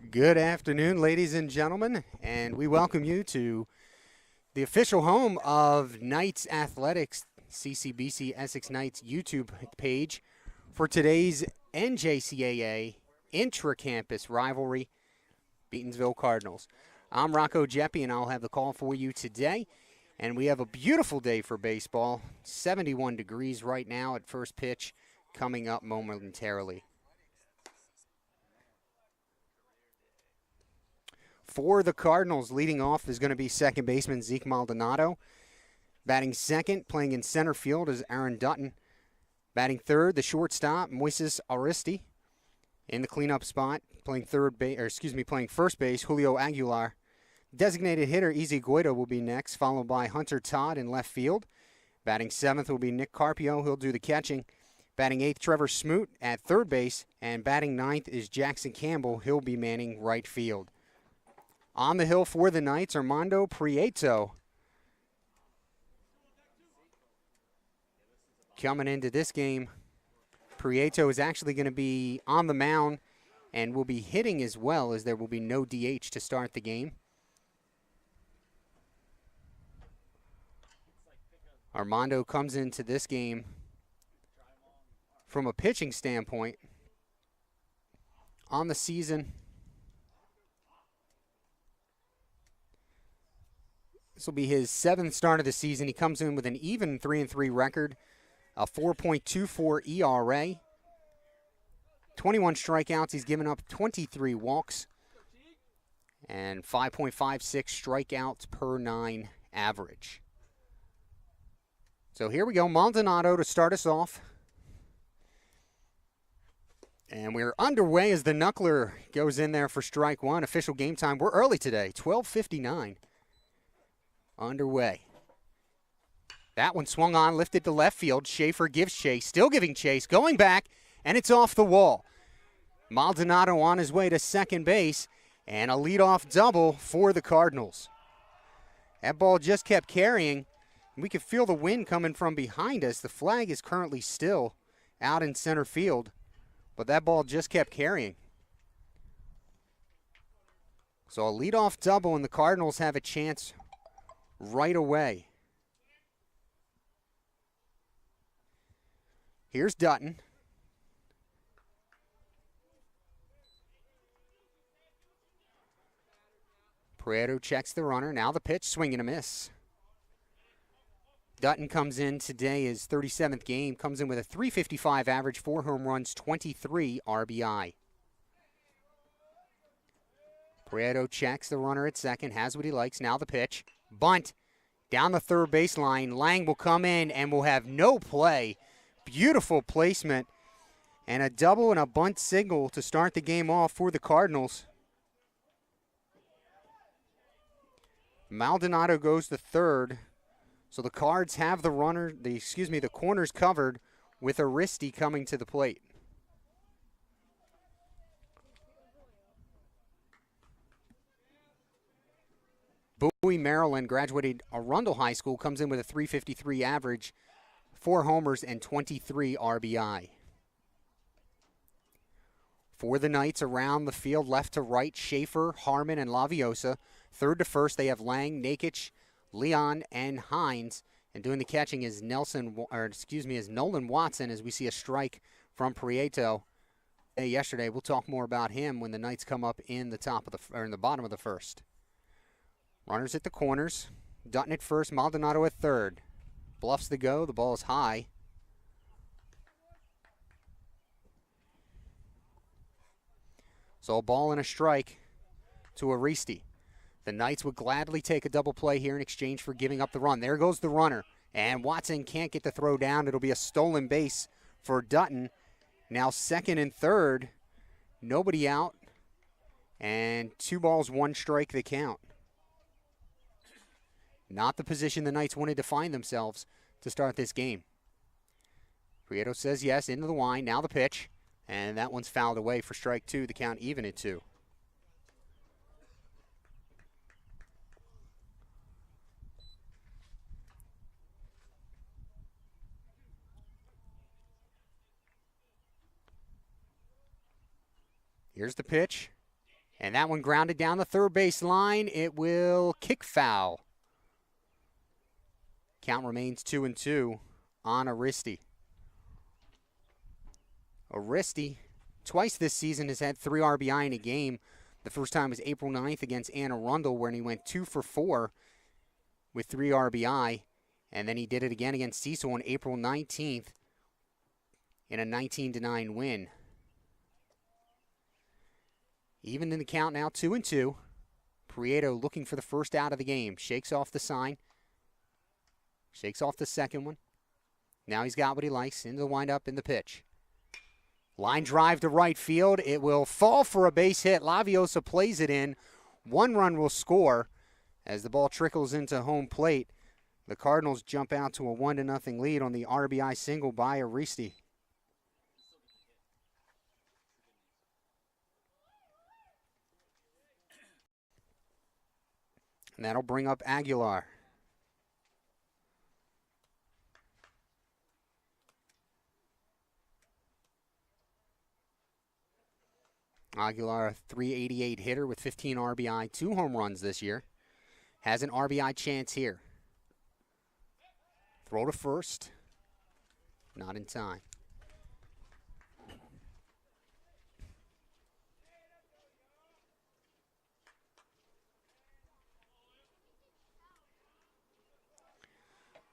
Good afternoon, ladies and gentlemen, and we welcome you to the official home of Knights Athletics, CCBC Essex Knights YouTube page for today's NJCAA intra-campus rivalry, Catonsville Cardinals. I'm Rocco Jeppy, and I'll have the call for you today. And we have a beautiful day for baseball, 71 degrees right now at first pitch, coming up momentarily. For the Cardinals, leading off is going to be second baseman Zeke Maldonado. Batting second, playing in center field, is Aaron Dutton. Batting third, the shortstop, Moises Aristi. In the cleanup spot, playing first base, Julio Aguilar. Designated hitter Izzy Guido will be next, followed by Hunter Todd in left field. Batting seventh will be Nick Carpio. He'll do the catching. Batting eighth, Trevor Smoot at third base. And batting ninth is Jackson Campbell. He'll be manning right field. On the hill for the Knights, Armando Prieto. Coming into this game, Prieto is actually going to be on the mound and will be hitting as well, as there will be no DH to start the game. Armando comes into this game from a pitching standpoint. On the season, this will be his seventh start of the season. He comes in with an even 3-3 record, a 4.24 ERA, 21 strikeouts. He's given up 23 walks, and 5.56 strikeouts per 9 average. So here we go, Maldonado to start us off. And we're underway as the knuckler goes in there for strike one. Official game time. We're early today, 12:59. Underway. That one swung on, lifted to left field. Schaefer gives chase, still giving chase, going back, and it's off the wall. Maldonado on his way to second base, and a leadoff double for the Cardinals. That ball just kept carrying. We could feel the wind coming from behind us. The flag is currently still out in center field, but that ball just kept carrying. So a leadoff double, and the Cardinals have a chance right away. Here's Dutton. Prieto checks the runner. Now the pitch, swing and a miss. Dutton comes in today, his 37th game, comes in with a .355 average, 4 home runs, 23 RBI. Prieto checks the runner at second, has what he likes. Now the pitch. Bunt down the third baseline. Lang will come in and will have no play. Beautiful placement. And a double and a bunt signal to start the game off for the Cardinals. Maldonado goes to third. So the Cards have the corners covered with Aristi coming to the plate. Bowie, Maryland, graduated Arundel High School, comes in with a .353 average, 4 homers and 23 RBI. For the Knights, around the field, left to right, Schaefer, Harmon, and Laviosa. Third to first, they have Lang, Nakic, Leon, and Hines. And doing the catching is Nolan Watson, as we see a strike from Prieto yesterday. We'll talk more about him when the Knights come up in the bottom of the first. Runners at the corners. Dutton at first, Maldonado at third. Bluffs the go. The ball is high. So a ball and a strike to Aristi. The Knights would gladly take a double play here in exchange for giving up the run. There goes the runner, and Watson can't get the throw down. It'll be a stolen base for Dutton. Now second and third, nobody out, and 2 balls, 1 strike the count. Not the position the Knights wanted to find themselves to start this game. Prieto says yes, into the line, now the pitch. And that one's fouled away for strike two, the count even at 2. Here's the pitch. And that one grounded down the third base line. It will kick foul. Count remains 2-2 on Aristi. Aristi, twice this season, has had 3 RBI in a game. The first time was April 9th against Anne Arundel, when he went 2 for 4 with 3 RBI. And then he did it again against Cecil on April 19th in a 19-9 win. Even in the count now, 2-2. Prieto looking for the first out of the game. Shakes off the sign. Shakes off the second one. Now he's got what he likes. Into the windup in the pitch. Line drive to right field. It will fall for a base hit. Laviosa plays it in. 1 run will score as the ball trickles into home plate. The Cardinals jump out to a 1-0 lead on the RBI single by Aristi. And that'll bring up Aguilar. Aguilar, a .388 hitter with 15 RBI, 2 home runs this year. Has an RBI chance here. Throw to first. Not in time.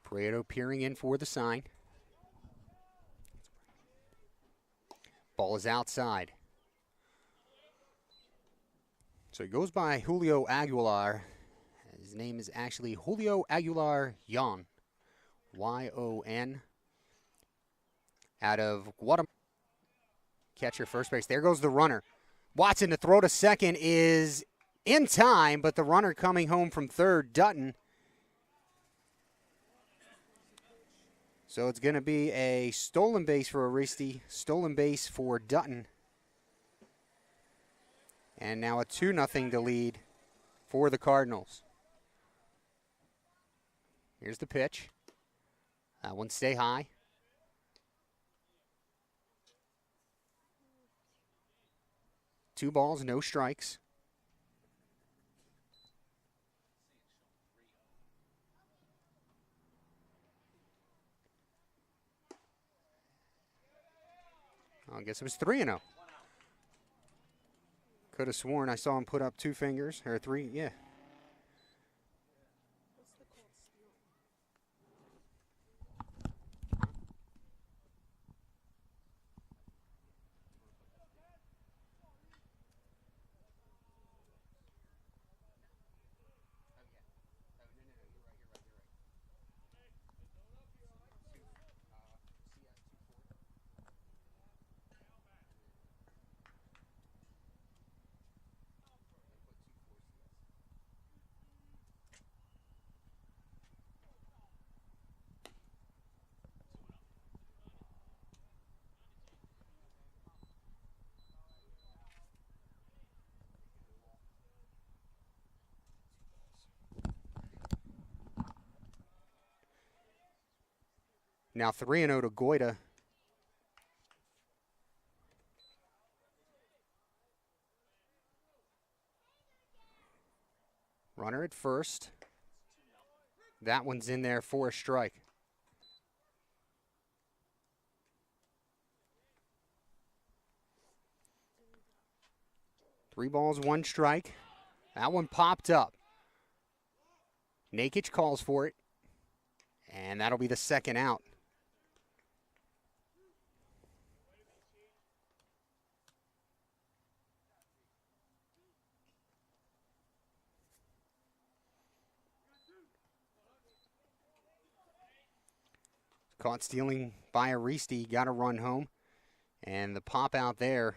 Prieto peering in for the sign. Ball is outside. So he goes by Julio Aguilar. His name is actually Julio Aguilar Yon. Y-O-N. Out of Guatemala. Catcher first base. There goes the runner. Watson to throw to second is in time, but the runner coming home from third, Dutton. So it's going to be a stolen base for Aristi, stolen base for Dutton. And now a 2-0 to lead for the Cardinals. Here's the pitch. That one stay high. Two balls, no strikes. I guess it was 3-0. Could have sworn I saw him put up 2 fingers, or 3, yeah. Now 3-0 to Goita. Runner at first. That one's in there for a strike. Three balls, 1 strike. That one popped up. Nakic calls for it. And that'll be the second out. Caught stealing by Aristi, got a run home. And the pop out there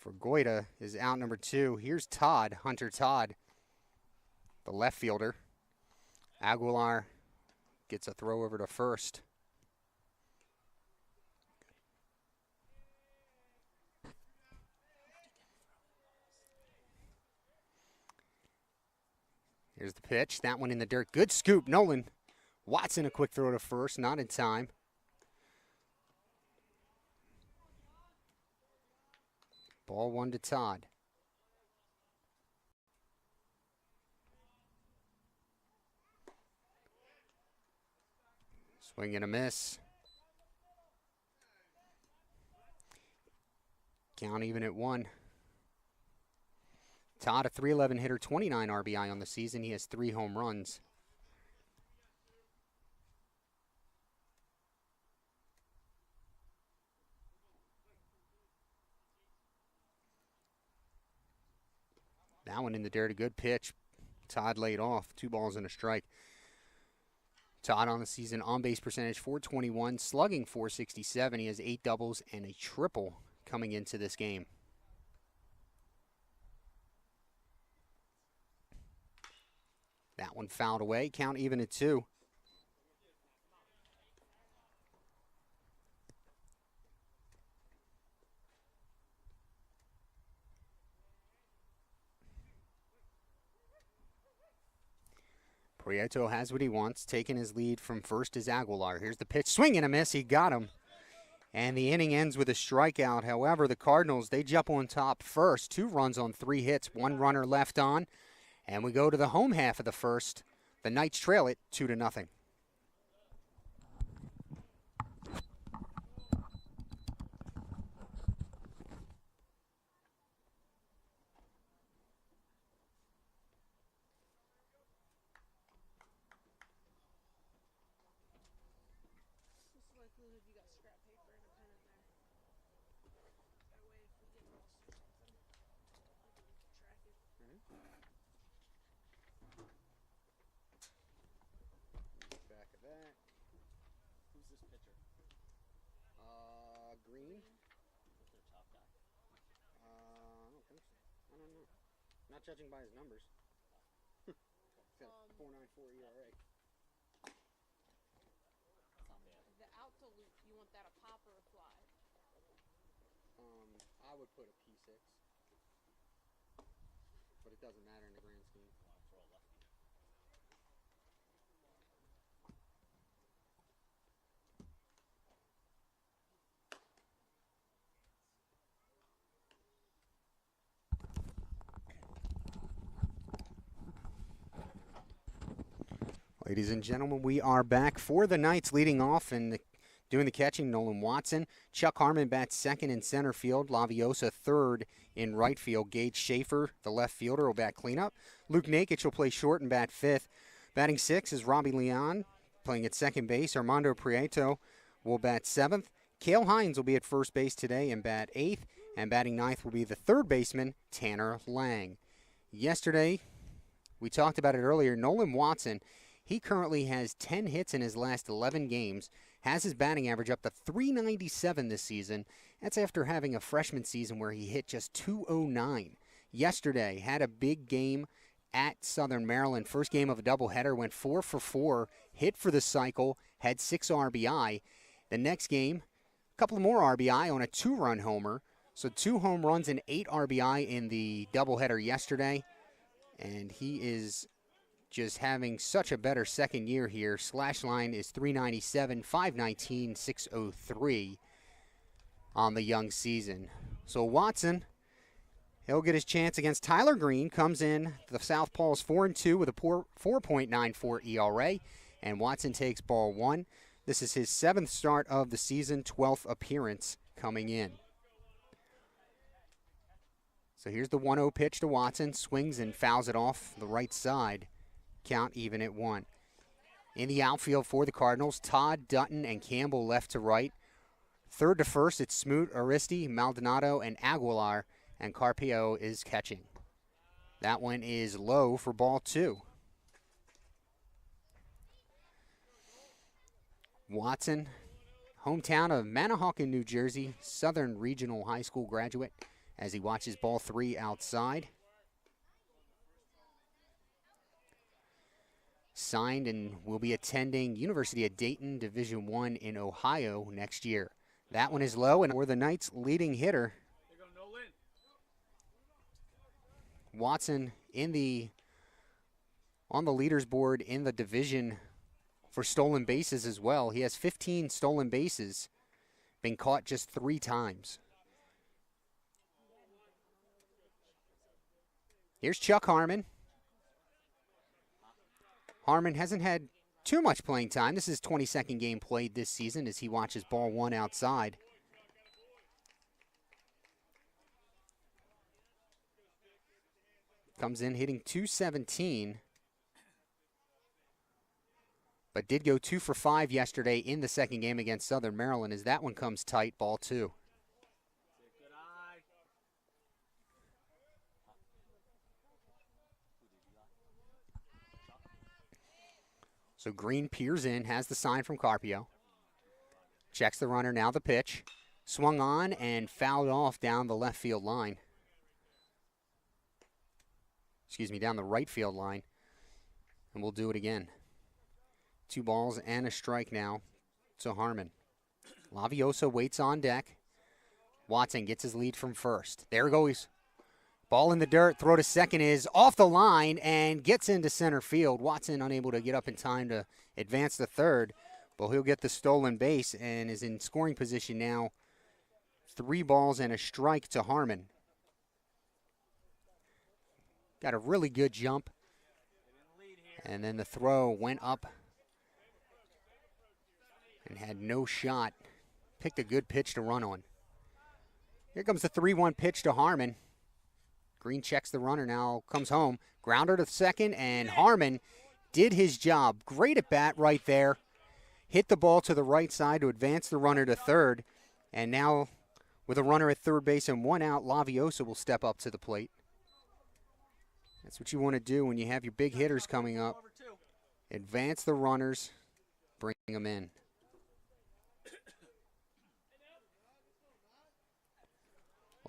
for Goita is out number 2. Here's Todd, Hunter Todd, the left fielder. Aguilar gets a throw over to first. Here's the pitch. That one in the dirt. Good scoop. Nolan Watson, a quick throw to first. Not in time. Ball 1 to Todd. Swing and a miss. Count even at 1. Todd, a .311 hitter, 29 RBI on the season. He has 3 home runs. That one in the dirt, a good pitch. Todd laid off. 2 balls and a strike. Todd on the season, on-base percentage .421, slugging .467. He has 8 doubles and a triple coming into this game. That one fouled away. Count even at 2. Prieto has what he wants, taking his lead from first is Aguilar. Here's the pitch, swing and a miss, he got him. And the inning ends with a strikeout. However, the Cardinals, they jump on top first. 2 runs on 3 hits, 1 runner left on. And we go to the home half of the first. The Knights trail it 2-0. Green. Who's their top guy? I don't think so. I don't know. Not judging by his numbers. He's got 4.94 ERA. That's not bad. The out to loop, you want that a pop or a fly? I would put a P6. But it doesn't matter in the grand scheme. I want to throw a lefty. Ladies and gentlemen, we are back for the Knights, leading off and doing the catching, Nolan Watson. Chuck Harmon bats second in center field. Laviosa third in right field. Gage Schaefer, the left fielder, will bat cleanup. Luke Nakic will play short and bat fifth. Batting sixth is Robbie Leon, playing at second base. Armando Prieto will bat seventh. Cale Hines will be at first base today and bat eighth. And batting ninth will be the third baseman, Tanner Lang. Yesterday, we talked about it earlier, Nolan Watson, he currently has 10 hits in his last 11 games, has his batting average up to .397 this season. That's after having a freshman season where he hit just .209. Yesterday, had a big game at Southern Maryland. First game of a doubleheader, went 4 for 4, hit for the cycle, had 6 RBI. The next game, a couple more RBI on a 2-run homer. So 2 home runs and 8 RBI in the doubleheader yesterday. And he is just having such a better second year here. Slash line is .397, .519, .603 on the young season. So Watson, he'll get his chance against Tyler Green. Comes in, the Southpaws 4-2 with a 4.94 ERA. And Watson takes ball 1. This is his 7th start of the season, 12th appearance coming in. So here's the 1-0 pitch to Watson. Swings and fouls it off the right side. Count even at 1. In the outfield for the Cardinals, Todd, Dutton, and Campbell left to right. Third to first, it's Smoot, Aristi, Maldonado, and Aguilar, and Carpio is catching. That one is low for ball 2. Watson, hometown of Manahawkin, New Jersey, Southern Regional High School graduate, as he watches ball 3 outside. signed and will be attending University of Dayton Division I in Ohio next year. That one is low, and for the Knights' leading hitter, Watson on the leaders board in the division for stolen bases as well. He has 15 stolen bases, been caught just 3 times. Here's Chuck Harmon. Harmon hasn't had too much playing time. This is his 22nd game played this season as he watches ball 1 outside. Comes in hitting .217, but did go 2 for 5 yesterday in the second game against Southern Maryland as that one comes tight, ball 2. So Green peers in, has the sign from Carpio. Checks the runner, now the pitch. Swung on and fouled off down the left field line. Down the right field line. And we'll do it again. 2 balls and a strike now to Harmon. Laviosa waits on deck. Watson gets his lead from first. There goes. Ball in the dirt, throw to second is off the line and gets into center field. Watson unable to get up in time to advance to third, but he'll get the stolen base and is in scoring position now. 3 balls and a strike to Harmon. Got a really good jump, and then the throw went up and had no shot. Picked a good pitch to run on. Here comes the 3-1 pitch to Harmon. Green checks the runner, now comes home. Grounder to second, and Harmon did his job. Great at bat right there. Hit the ball to the right side to advance the runner to third. And now with a runner at third base and 1 out, Laviosa will step up to the plate. That's what you want to do when you have your big hitters coming up. Advance the runners, bring them in.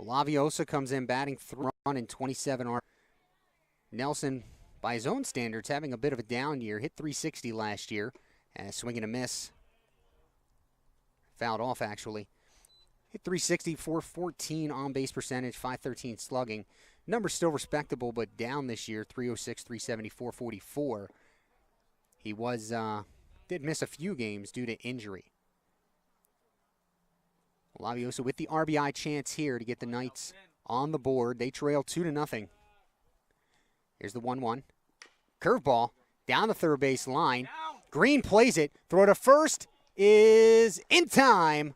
Laviosa comes in batting 3 in 27 RBI. Nelson, by his own standards, having a bit of a down year. Hit .360 last year. Swing and a miss. Fouled off, actually. Hit .360, .414 on-base percentage, .513 slugging. Numbers still respectable, but down this year, .306, .370, .444. He did miss a few games due to injury. Laviosa with the RBI chance here to get the Knights on the board. They trail 2-0. Here's the 1-1. Curveball down the third base line. Green plays it. Throw to first is in time.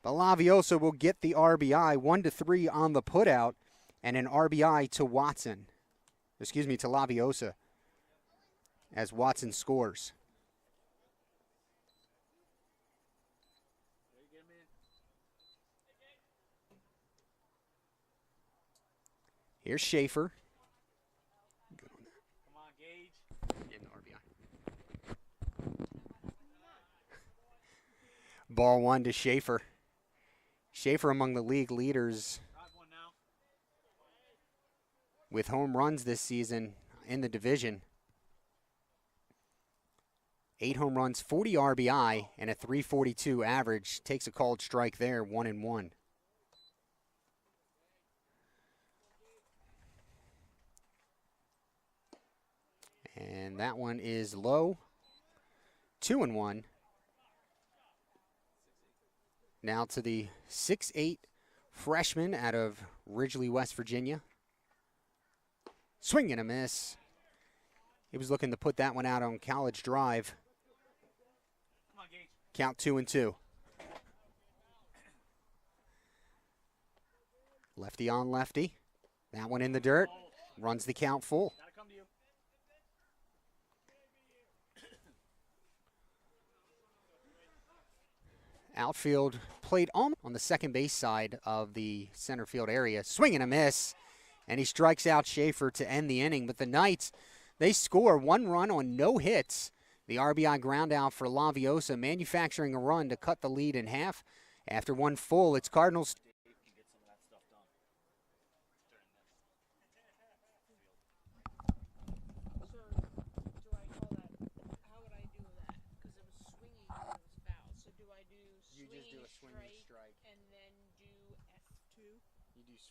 But Laviosa will get the RBI. 1-3 on the putout. And an RBI to Watson. To Laviosa. As Watson scores. Here's Schaefer. Good on that. Come on, Gage. Getting the RBI. Ball 1 to Schaefer. Schaefer among the league leaders with home runs this season in the division. 8 home runs, 40 RBI, and a .342 average. Takes a called strike there, 1-1. And that one is low. 2-1. Now to the 6'8" freshman out of Ridgely, West Virginia. Swing and a miss. He was looking to put that one out on College Drive. Count 2-2. Lefty on lefty. That one in the dirt. Runs the count full. Outfield played on the second base side of the center field area. Swing and a miss. And he strikes out Schaefer to end the inning. But the Knights, they score 1 run on no hits. The RBI ground out for Laviosa, manufacturing a run to cut the lead in half. After 1 full, it's Cardinals.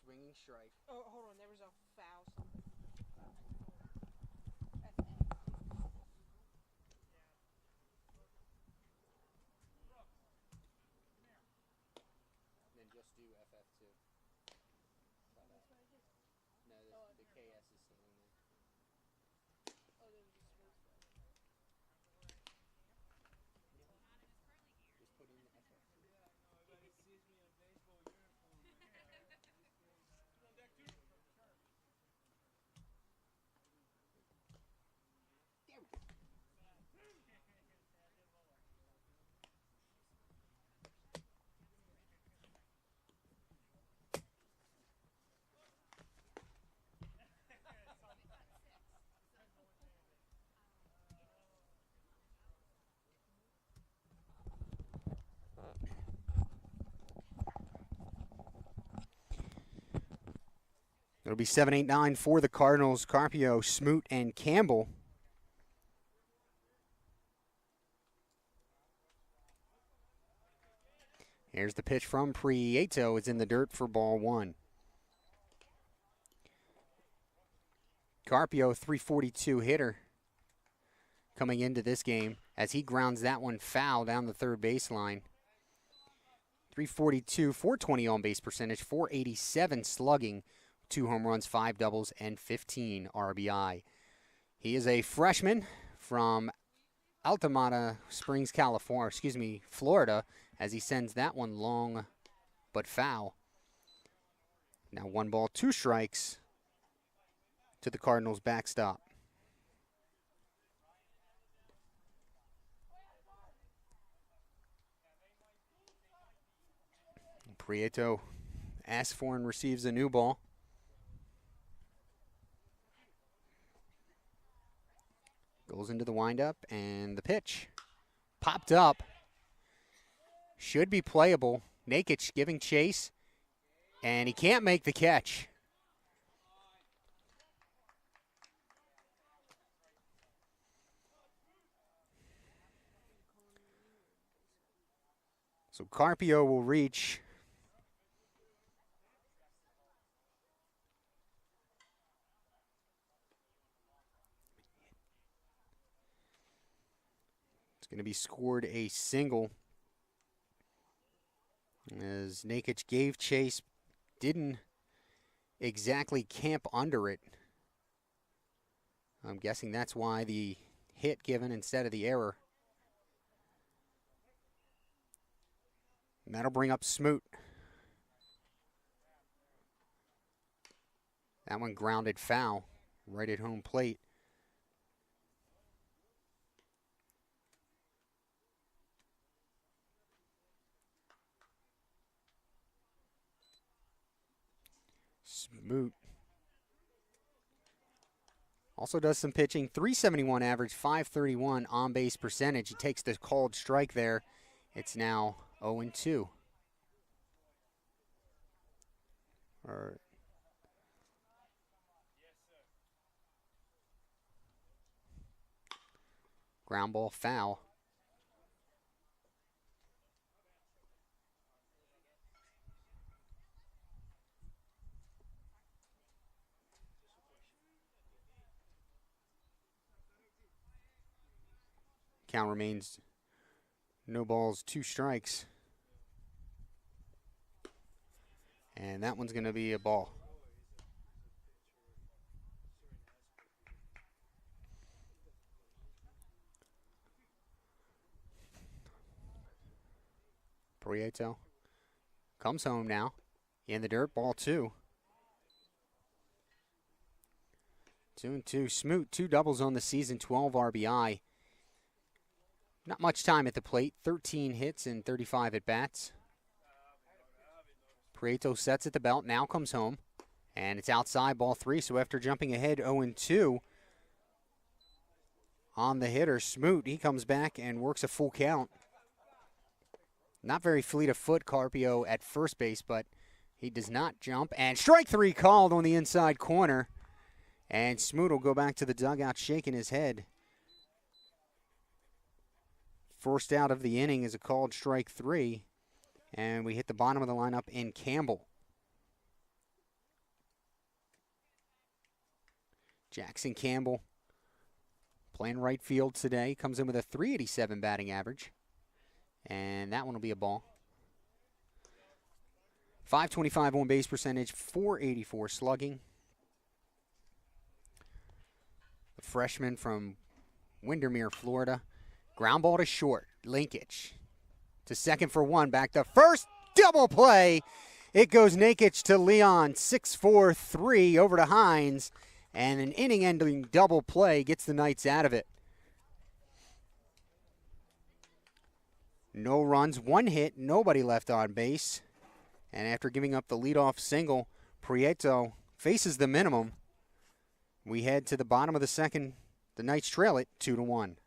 swinging strike. Oh, hold on. There was a foul. Then just do FF2. No, the KS is still in there. Oh, there was a smooth foul. Just put in the FF2. There we go. It'll be 7-8-9 for the Cardinals. Carpio, Smoot, and Campbell. Here's the pitch from Prieto. It's in the dirt for ball one. Carpio, 342 hitter coming into this game as he grounds that one foul down the third baseline. 342, 420 on base percentage, 487 slugging, 2 home runs, 5 doubles, and 15 RBI. He is a freshman from Altamont Springs, Florida, as he sends that one long but foul. Now 1 ball, 2 strikes to the Cardinals' backstop. Prieto asks for and receives a new ball. Goes into the windup, and the pitch popped up. Should be playable. Nakic giving chase, and he can't make the catch. So Carpio will reach. It's going to be scored a single as Nakic gave chase, didn't exactly camp under it. I'm guessing that's why the hit given instead of the error. And that'll bring up Smoot. That one grounded foul right at home plate. Smoot also does some pitching. 371 average, 531 on base percentage. He takes the called strike there. It's now 0-2. Ground ball foul. Count remains no balls, 2 strikes. And that one's going to be a ball. Prieto comes home now. In the dirt, ball 2. 2-2. Smoot, 2 doubles on the season, 12 RBI. Not much time at the plate, 13 hits and 35 at-bats. Prieto sets at the belt, now comes home. And it's outside, ball 3, so after jumping ahead 0-2 on the hitter, Smoot, he comes back and works a full count. Not very fleet of foot, Carpio at first base, but he does not jump. And strike 3 called on the inside corner. And Smoot will go back to the dugout shaking his head. First out of the inning is a called strike 3. And we hit the bottom of the lineup in Campbell. Jackson Campbell playing right field today. Comes in with a .387 batting average. And that one will be a ball. .525 on base percentage, .484 slugging. The freshman from Windermere, Florida. Ground ball to short. Linkage to second for one. Back to first. Double play. It goes Nakic to Leon. 6-4-3 over to Hines. And an inning-ending double play gets the Knights out of it. No runs, one hit, nobody left on base. And after giving up the leadoff single, Prieto faces the minimum. We head to the bottom of the second. The Knights trail it 2-1.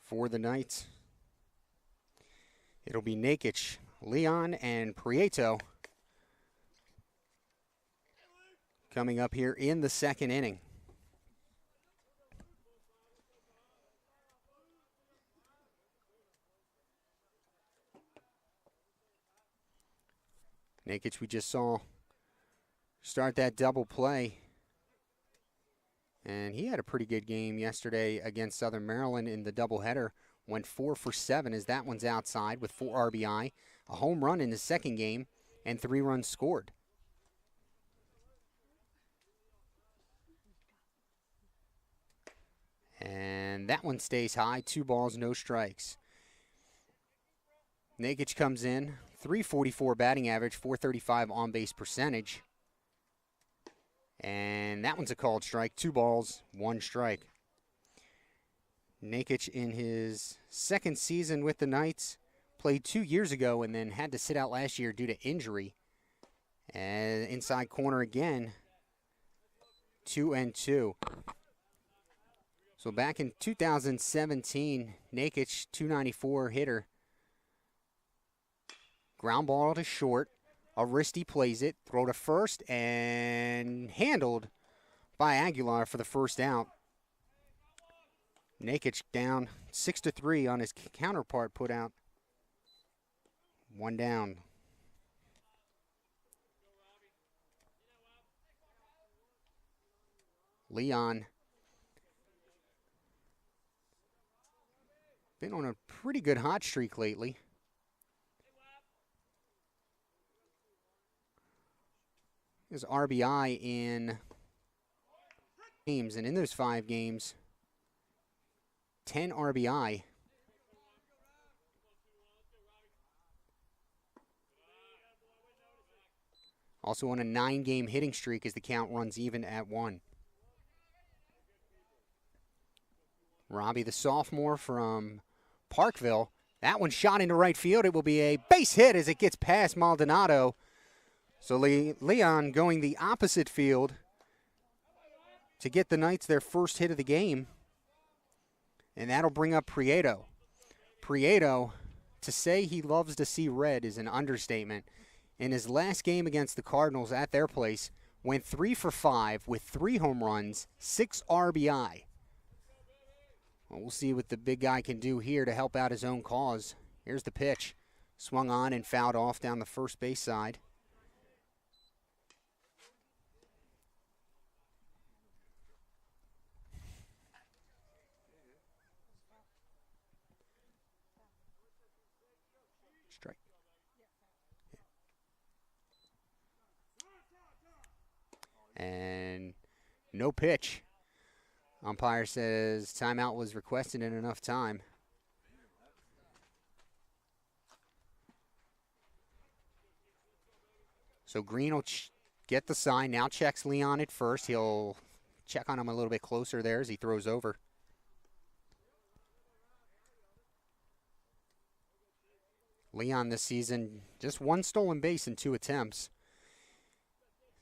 For the Knights, it'll be Nakic, Leon, and Prieto coming up here in the second inning. Nakic, we just saw start that double play. And he had a pretty good game yesterday against Southern Maryland in the doubleheader. Went 4 for 7 as that one's outside with 4 RBI. A home run in his second game and 3 runs scored. And that one stays high. 2 balls, no strikes. Nakic comes in. .344 batting average, .435 on base percentage. And that one's a called strike. 2 balls, 1 strike. Nakic in his second season with the Knights played 2 years ago and then had to sit out last year due to injury. And inside corner again, 2-2. So back in 2017, Nakic, .294 hitter. Ground ball to short. Aristi plays it, throw to first, and handled by Aguilar for the first out. Nakic down 6-3 on his counterpart put out. 1 down. Leon been on a pretty good hot streak lately. His RBI in games, and in those 5 games, 10 RBI. Also on a 9-game hitting streak as the count runs even at 1. Robbie, the sophomore from Parkville, that one shot into right field. It will be a base hit as it gets past Maldonado. So Leon going the opposite field to get the Knights their first hit of the game. And that'll bring up Prieto. Prieto, to say he loves to see red is an understatement. In his last game against the Cardinals at their place, went 3 for 5 with 3 home runs, 6 RBI. Well, we'll see what the big guy can do here to help out his own cause. Here's the pitch. Swung on and fouled off down the first base side. Strike. And no pitch. Umpire says timeout was requested in enough time. So Green will get the sign. Now checks Leon at first. He'll check on him a little bit closer there as he throws over. Leon this season, just 1 stolen base in 2 attempts.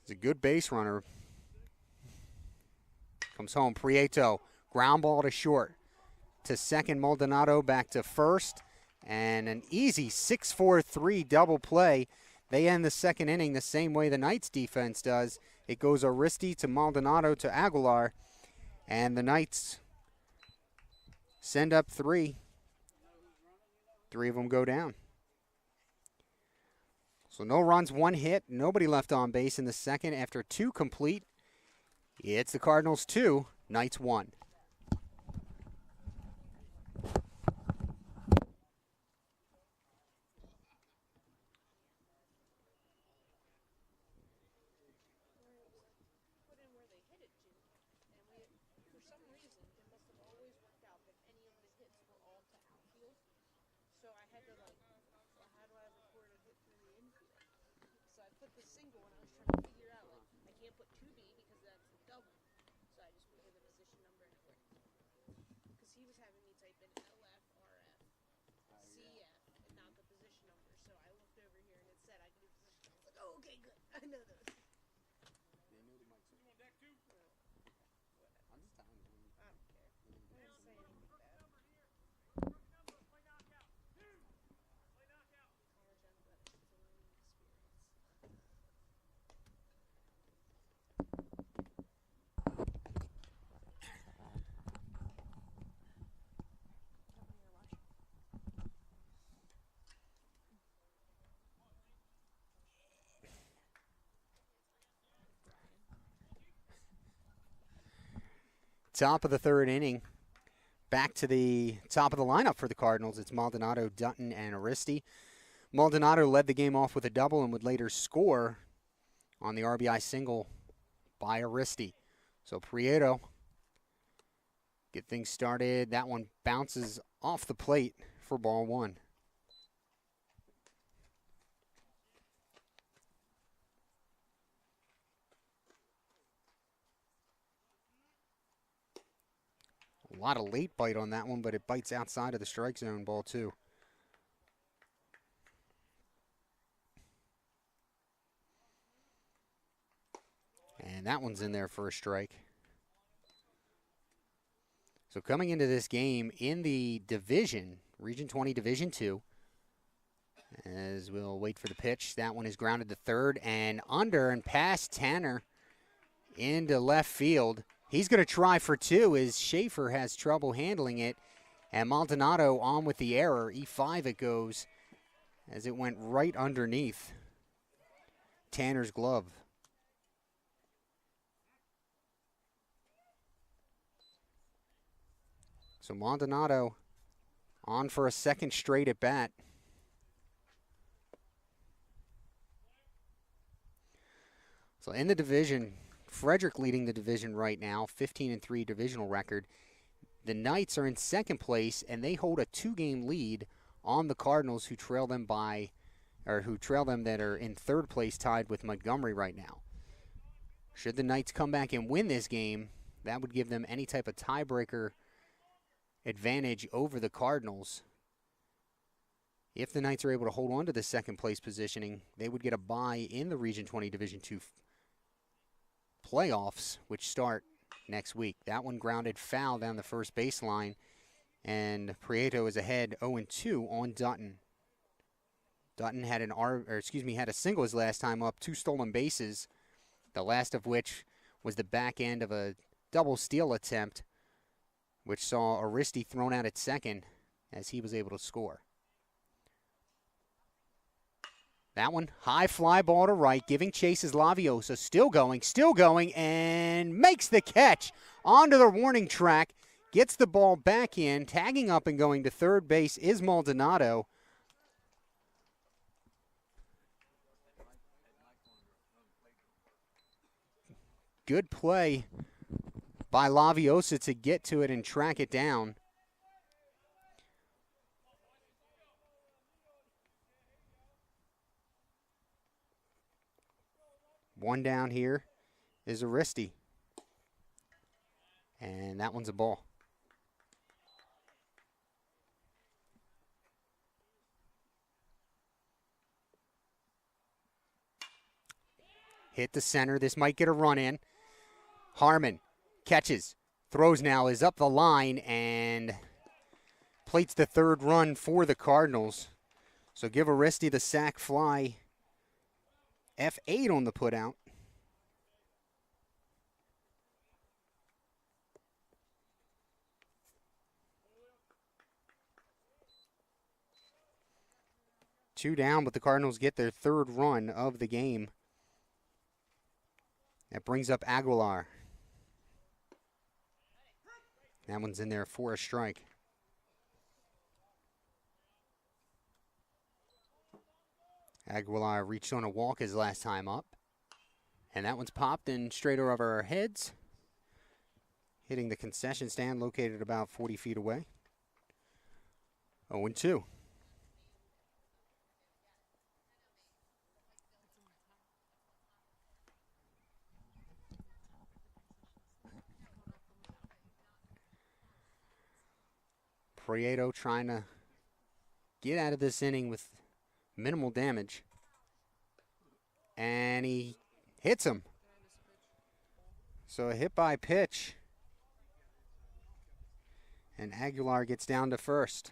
He's a good base runner. Comes home, Prieto, ground ball to short. To second, Maldonado back to first. And an easy 6-4-3 double play. They end the second inning the same way the Knights defense does. It goes Aristi to Maldonado to Aguilar. And the Knights send up 3. 3 of them go down. So no runs, 1 hit, nobody left on base in the second after 2 complete. It's the Cardinals 2, Knights 1. Put in where they hit it to, and for some reason, it must have always worked out that any of the hits were all to outfield. So I had to well, how do I record a hit through the infield? So I put the single, and I was trying to figure out, I can't put 2B because that's the double. So I just put in the position number, and it worked. Because he was having me type in LF, RF, CF, and not the position number. So I looked over here, and it said I could do position. I was like, oh, okay, good. I know those. I don't care. I didn't say anything bad. College athletics is a learning experience. Top of the third inning. Back to the top of the lineup for the Cardinals. It's Maldonado, Dutton, and Aristi. Maldonado led the game off with a double and would later score on the RBI single by Aristi. So Prieto get things started. That one bounces off the plate for ball 1. A lot of late bite on that one, but it bites outside of the strike zone, ball 2. And that one's in there for a strike. So coming into this game in the division, Region 20, Division 2, as we'll wait for the pitch. That one is grounded to third and under and past Tanner into left field. He's going to try for 2 as Schaefer has trouble handling it. And Maldonado on with the error. E5 it goes as it went right underneath Tanner's glove. So Maldonado on for a second straight at bat. So in the division, Frederick leading the division right now, 15-3 divisional record. The Knights are in second place, and they hold a 2-game lead on the Cardinals, who trail them that are in third place, tied with Montgomery right now. Should the Knights come back and win this game, that would give them any type of tiebreaker advantage over the Cardinals. If the Knights are able to hold on to the second place positioning, they would get a bye in the Region 20 Division 2 playoffs, which start next week. That one grounded foul down the first baseline, and Prieto is ahead 0-2 on Dutton. Dutton had had a single his last time up, 2 stolen bases, the last of which was the back end of a double steal attempt, which saw Aristi thrown out at second as he was able to score. That one, high fly ball to right, giving chase is Laviosa, still going, and makes the catch onto the warning track, gets the ball back in, tagging up and going to third base is Maldonado. good play by Laviosa to get to it and track it down. One down here is Aristi. And that one's a ball. Hit the center. This might get a run in. Harmon catches, throws now, is up the line, and plates the third run for the Cardinals. So give Aristi the sac fly. F8 on the putout. Two down, but the Cardinals get their third run of the game. That brings up Aguilar. That one's in there for a strike. Aguilar reached on a walk his last time up. And that one's popped in straight over our heads. Hitting the concession stand located about 40 feet away. 0-2. Prieto trying to get out of this inning with minimal damage. And he hits him. So a hit by pitch. And Aguilar gets down to first.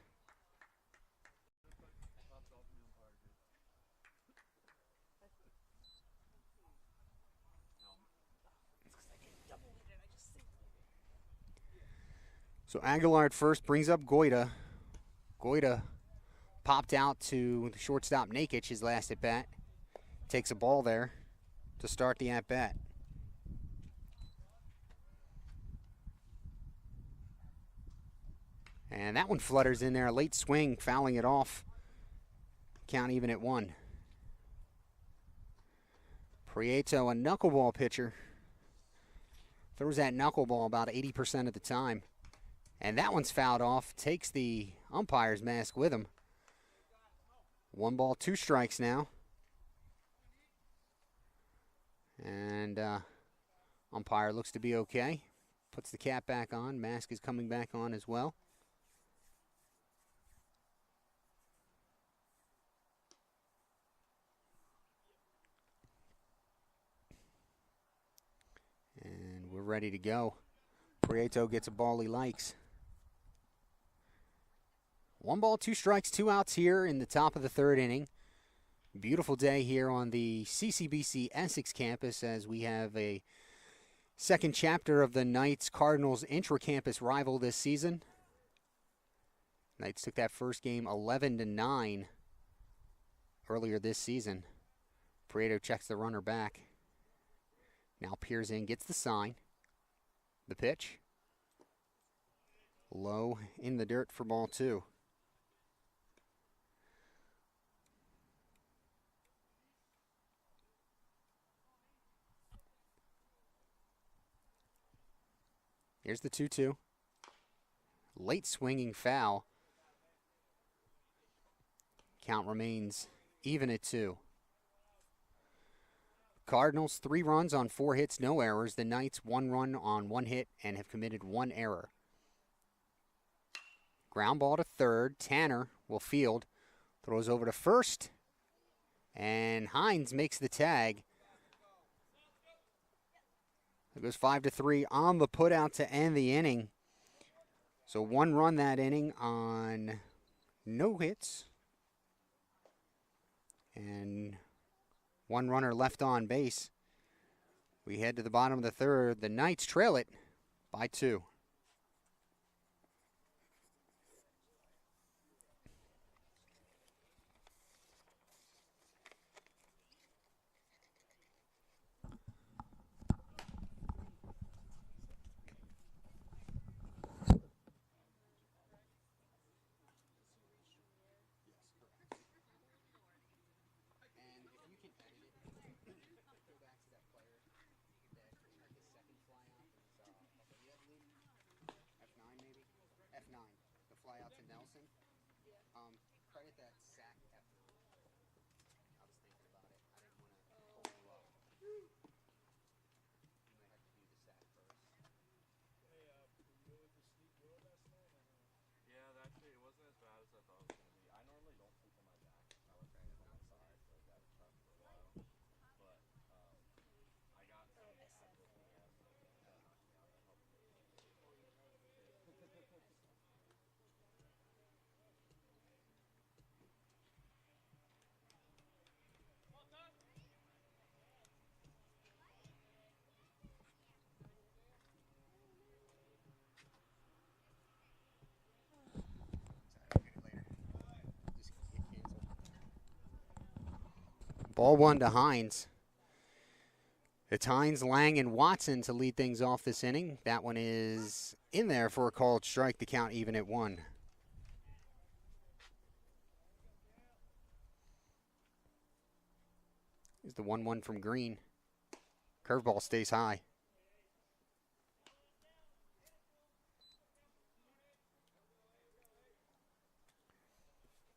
So Aguilar at first brings up Goita. Goita popped out to the shortstop Nakic, his last at-bat. Takes a ball there to start the at-bat. And that one flutters in there, a late swing, fouling it off. Count even at 1. Prieto, a knuckleball pitcher. Throws that knuckleball about 80% of the time. And that one's fouled off, takes the umpire's mask with him. 1 ball, 2 strikes now. And umpire looks to be okay. Puts the cap back on, mask is coming back on as well. And we're ready to go. Prieto gets a ball he likes. 1 ball, 2 strikes, 2 outs here in the top of the 3rd inning. Beautiful day here on the CCBC Essex campus as we have a second chapter of the Knights Cardinals intra-campus rival this season. Knights took that first game 11-9 earlier this season. Prieto checks the runner back. Now peers in, gets the sign. The pitch. Low in the dirt for ball 2. Here's the 2-2. Late swinging foul. Count remains even at 2. Cardinals 3 runs on 4 hits, no errors. The Knights 1 run on 1 hit and have committed 1 error. Ground ball to third. Tanner will field. Throws over to first. And Hines makes the tag. It goes 5-3 on the putout to end the inning. So 1 run that inning on no hits. And 1 runner left on base. We head to the bottom of the 3rd. The Knights trail it by 2. fly out to Nelson. Yeah. Credit that sack effort. I was thinking about it. I didn't want to hold you up. You might have to do the sack first. Yeah, actually, it wasn't as bad as I thought it was going to be. I normally don't sleep on my back. I like to sleep on my side, so I got it tough for a while. But I got some dad with me as knocked me out. That helped me. Ball one to Hines. It's Hines, Lang, and Watson to lead things off this inning. That one is in there for a called strike. The count even at 1. Here's the 1-1 from Green. Curveball stays high.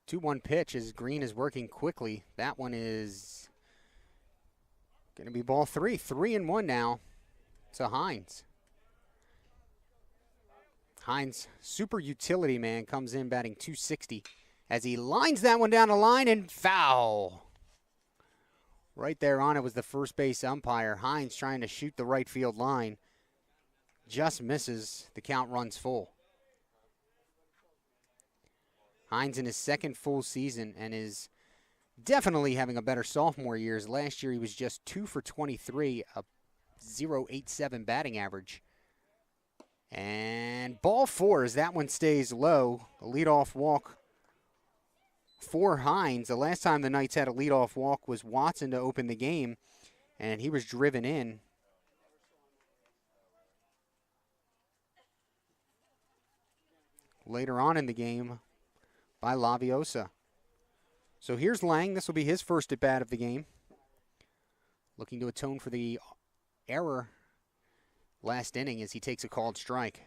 2-1 pitch as Green is working quickly. That one is going to be ball 3. 3-1 now to Hines. Hines, super utility man, comes in batting .260 as he lines that one down the line and foul. Right there on it was the first base umpire. Hines trying to shoot the right field line. Just misses. The count runs full. Hines in his second full season and is definitely having a better sophomore year. Last year he was just 2 for 23, a .087 batting average. And ball 4 as that one stays low. A leadoff walk for Hines. The last time the Knights had a leadoff walk was Watson to open the game, and he was driven in. Later on in the game by Laviosa. So here's Lang. This will be his first at bat of the game. Looking to atone for the error last inning as he takes a called strike.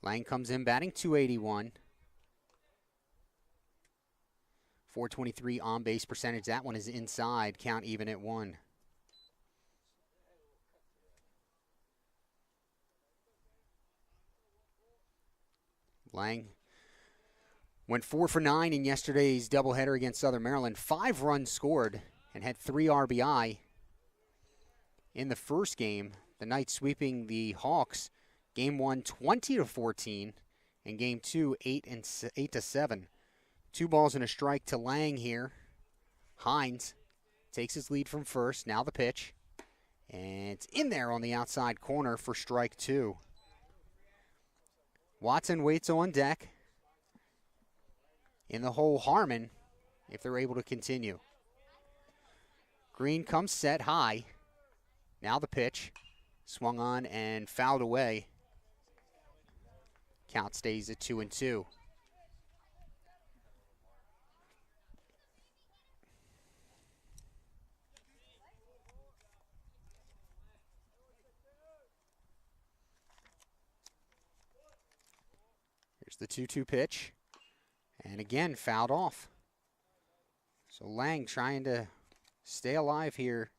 Lang comes in batting .281. .423 on base percentage. That one is inside. Count even at 1. Lang went 4 for 9 in yesterday's doubleheader against Southern Maryland. 5 runs scored and had 3 RBI in the first game. The Knights sweeping the Hawks. Game 1, 20-14, and Game 2, 8-7. 2 balls and a strike to Lang here. Hines takes his lead from first. Now the pitch, and it's in there on the outside corner for strike 2. Watson waits on deck. In the hole, Harmon, if they're able to continue. Green comes set high. Now the pitch. Swung on and fouled away. Count stays at 2-2. Here's the 2-2 pitch. And again, fouled off. So Lang trying to stay alive here.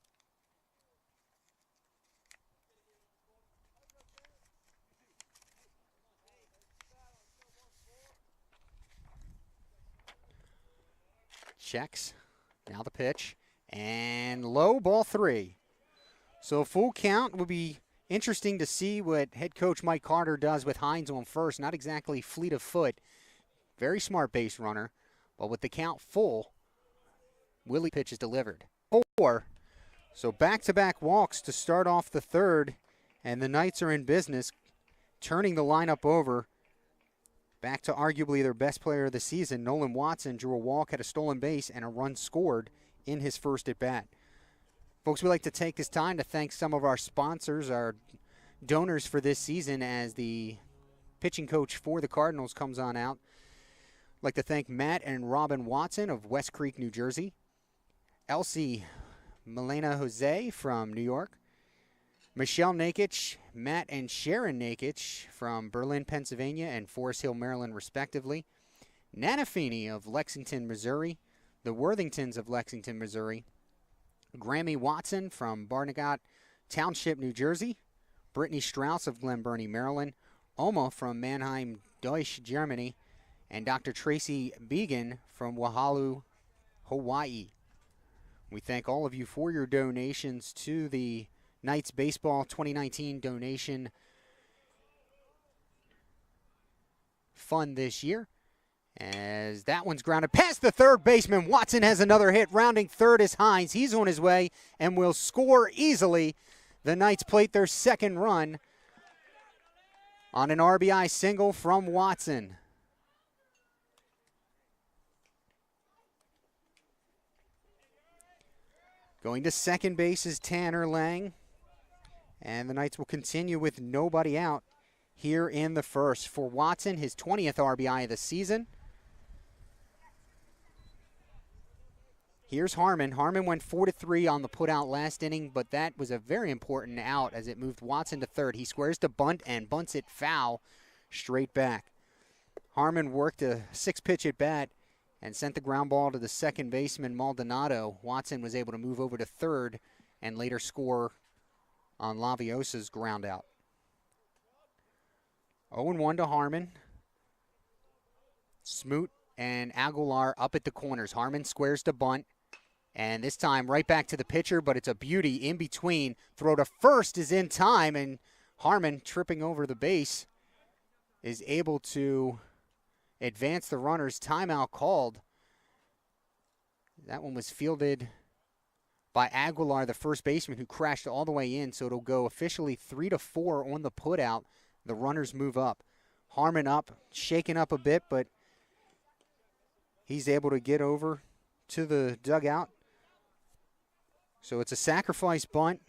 Checks. Now the pitch. And low, ball 3. So full count would be interesting to see what head coach Mike Carter does with Hines on first. Not exactly fleet of foot. Very smart base runner. But with the count full, Willie pitch is delivered. 4. So back-to-back walks to start off the third. And the Knights are in business, turning the lineup over. Back to arguably their best player of the season. Nolan Watson drew a walk, had a stolen base, and a run scored in his first at-bat. Folks, we'd like to take this time to thank some of our sponsors, our donors for this season as the pitching coach for the Cardinals comes on out. I'd like to thank Matt and Robin Watson of West Creek, New Jersey. Elsie Milena Jose from New York. Michelle Nakic, Matt and Sharon Nakic from Berlin, Pennsylvania, and Forest Hill, Maryland, respectively. Nana Feeney of Lexington, Missouri. The Worthingtons of Lexington, Missouri. Grammy Watson from Barnegat Township, New Jersey. Brittany Strauss of Glen Burnie, Maryland. Oma from Mannheim, Deutsch, Germany. And Dr. Tracy Began from Wahalu, Hawaii. We thank all of you for your donations to the Knights Baseball 2019 donation fund this year. As that one's grounded past the third baseman. Watson has another hit. Rounding third is Hines. He's on his way and will score easily. The Knights plate their second run on an RBI single from Watson. Going to second base is Tanner Lang. And the Knights will continue with nobody out here in the first. For Watson, his 20th RBI of the season. Here's Harmon. Harmon went 4-3 on the putout last inning, but that was a very important out as it moved Watson to third. He squares to bunt and bunts it foul straight back. Harmon worked a 6-pitch at bat and sent the ground ball to the second baseman, Maldonado. Watson was able to move over to third and later score on Laviosa's ground out. 0-1 to Harmon. Smoot and Aguilar up at the corners. Harmon squares to bunt. And this time right back to the pitcher, but it's a beauty in between. Throw to first is in time, and Harmon, tripping over the base, is able to advance the runners. Timeout called. That one was fielded by Aguilar, the first baseman, who crashed all the way in, so it'll go officially 3-4 on the putout. The runners move up. Harmon up, shaken up a bit, but he's able to get over to the dugout. So it's a sacrifice bunt,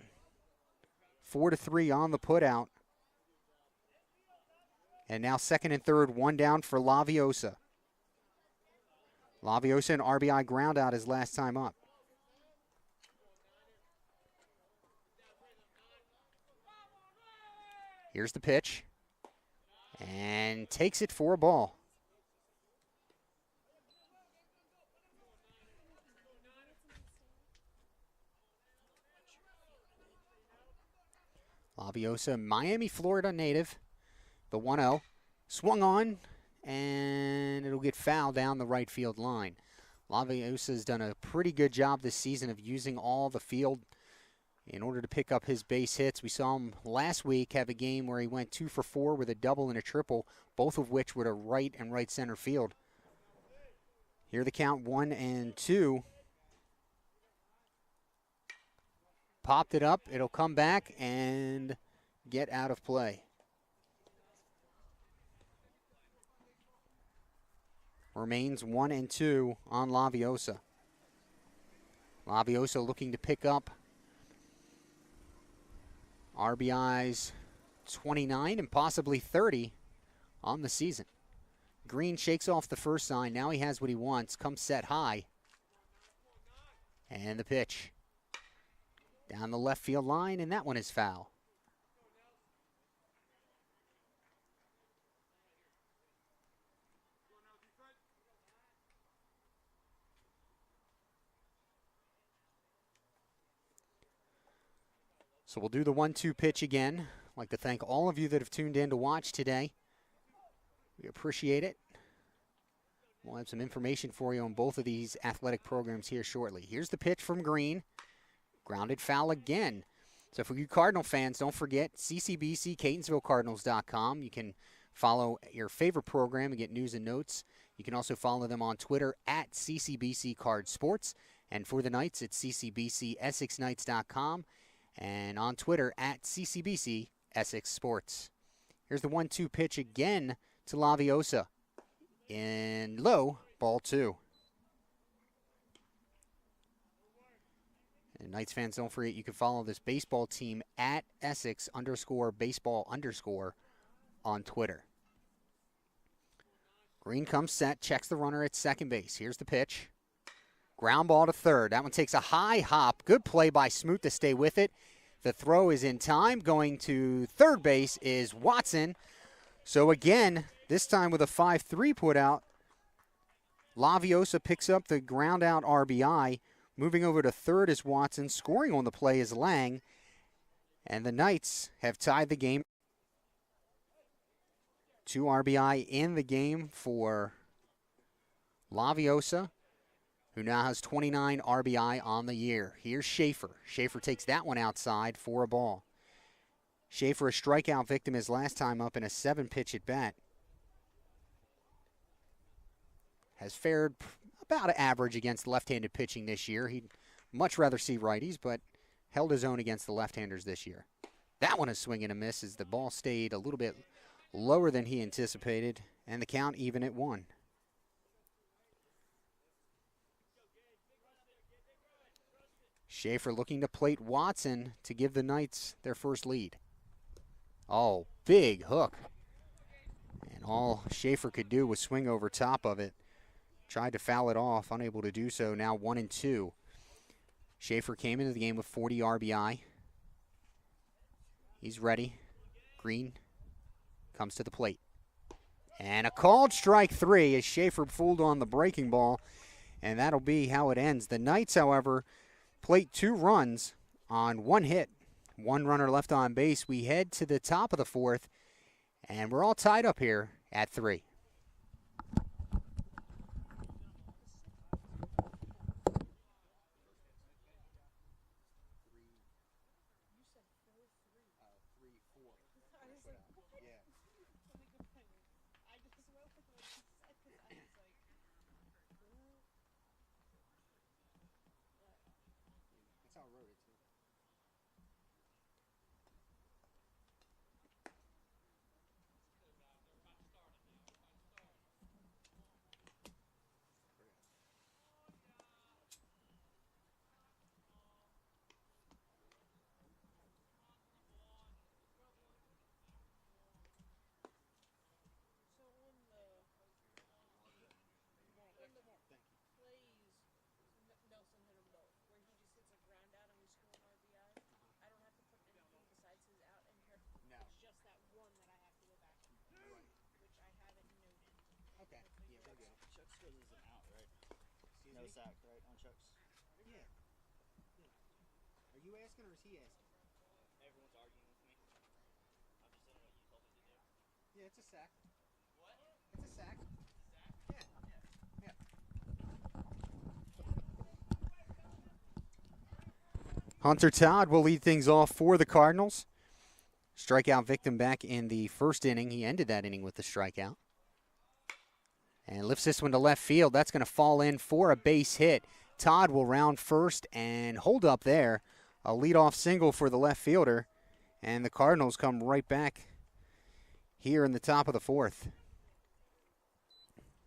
4-3 on the putout. And now second and third, one down for Laviosa. Laviosa an RBI ground out his last time up. Here's the pitch. And takes it for a ball. Laviosa, Miami, Florida native. The 1-0. Swung on, and it'll get fouled down the right field line. Laviosa's done a pretty good job this season of using all the field in order to pick up his base hits. We saw him last week have a game where he went 2 for 4 with a double and a triple, both of which were to right and right center field. Here the count, 1-2. Popped it up. It'll come back and get out of play. Remains 1-2 on Laviosa. Laviosa looking to pick up RBIs 29 and possibly 30 on the season. Green shakes off the first sign. Now he has what he wants. Comes set high. And the pitch. Down the left field line, and that one is foul. So we'll do the 1-2 pitch again. I'd like to thank all of you that have tuned in to watch today. We appreciate it. We'll have some information for you on both of these athletic programs here shortly. Here's the pitch from Green. Grounded foul again. So for you Cardinal fans, don't forget CCBC, CatonsvilleCardinals.com. You can follow your favorite program and get news and notes. You can also follow them on Twitter at CCBC Card Sports. And for the Knights, it's CCBCEssexKnights.com. And on Twitter at CCBC Essex Sports. Here's the 1-2 pitch again to Laviosa. In low, ball 2. And Knights fans, don't forget you can follow this baseball team at Essex_baseball_ on Twitter. Green comes set, checks the runner at second base. Here's the pitch. Ground ball to third. That one takes a high hop. Good play by Smoot to stay with it. The throw is in time. Going to third base is Watson. So again, this time with a 5-3 put out, Laviosa picks up the ground out RBI. Moving over to third is Watson. Scoring on the play is Lang. And the Knights have tied the game. 2 RBI in the game for Laviosa, who now has 29 RBI on the year. Here's Schaefer. Schaefer takes that one outside for a ball. Schaefer, a strikeout victim his last time up in a 7-pitch at bat. Has fared about average against left-handed pitching this year. He'd much rather see righties, but held his own against the left-handers this year. That one is swing and a miss as the ball stayed a little bit lower than he anticipated, and the count even at 1. Schaefer looking to plate Watson to give the Knights their first lead. Oh, big hook. And all Schaefer could do was swing over top of it. Tried to foul it off, unable to do so. Now 1-2. Schaefer came into the game with 40 RBI. He's ready. Green comes to the plate. And a called strike 3 as Schaefer fooled on the breaking ball. And that'll be how it ends. The Knights, however, plate 2 runs on 1 hit. 1 runner left on base. We head to the top of the 4th, and we're all tied up here at 3. Chuck's goes as an out, right? No sack, right, on Chuck's? Yeah. Are you asking or is he asking? Everyone's arguing with me. I'm just doing what you told me to do. Yeah, it's a sack. What? It's a sack. Yeah. Hunter Todd will lead things off for the Cardinals. Strikeout victim back in the first inning. He ended that inning with the strikeout. And lifts this one to left field. That's going to fall in for a base hit. Todd will round first and hold up there. A leadoff single for the left fielder. And the Cardinals come right back here in the top of the 4th.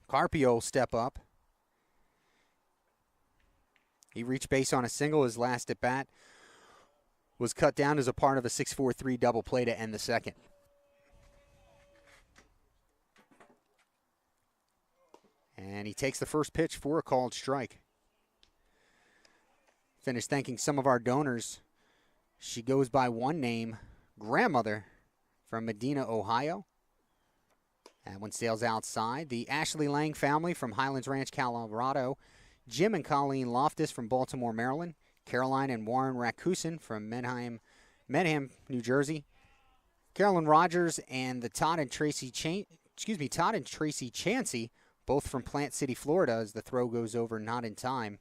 Carpio will step up. He reached base on a single. His last at bat was cut down as a part of a 6-4-3 double play to end the second. And he takes the first pitch for a called strike. Finished thanking some of our donors. She goes by one name, Grandmother from Medina, Ohio. That one sails outside. The Ashley Lang family from Highlands Ranch, Colorado. Jim and Colleen Loftus from Baltimore, Maryland. Caroline and Warren Rakusin from Menham, New Jersey. Carolyn Rogers and the Todd and Tracy Chansey, both from Plant City, Florida, as the throw goes over not in time.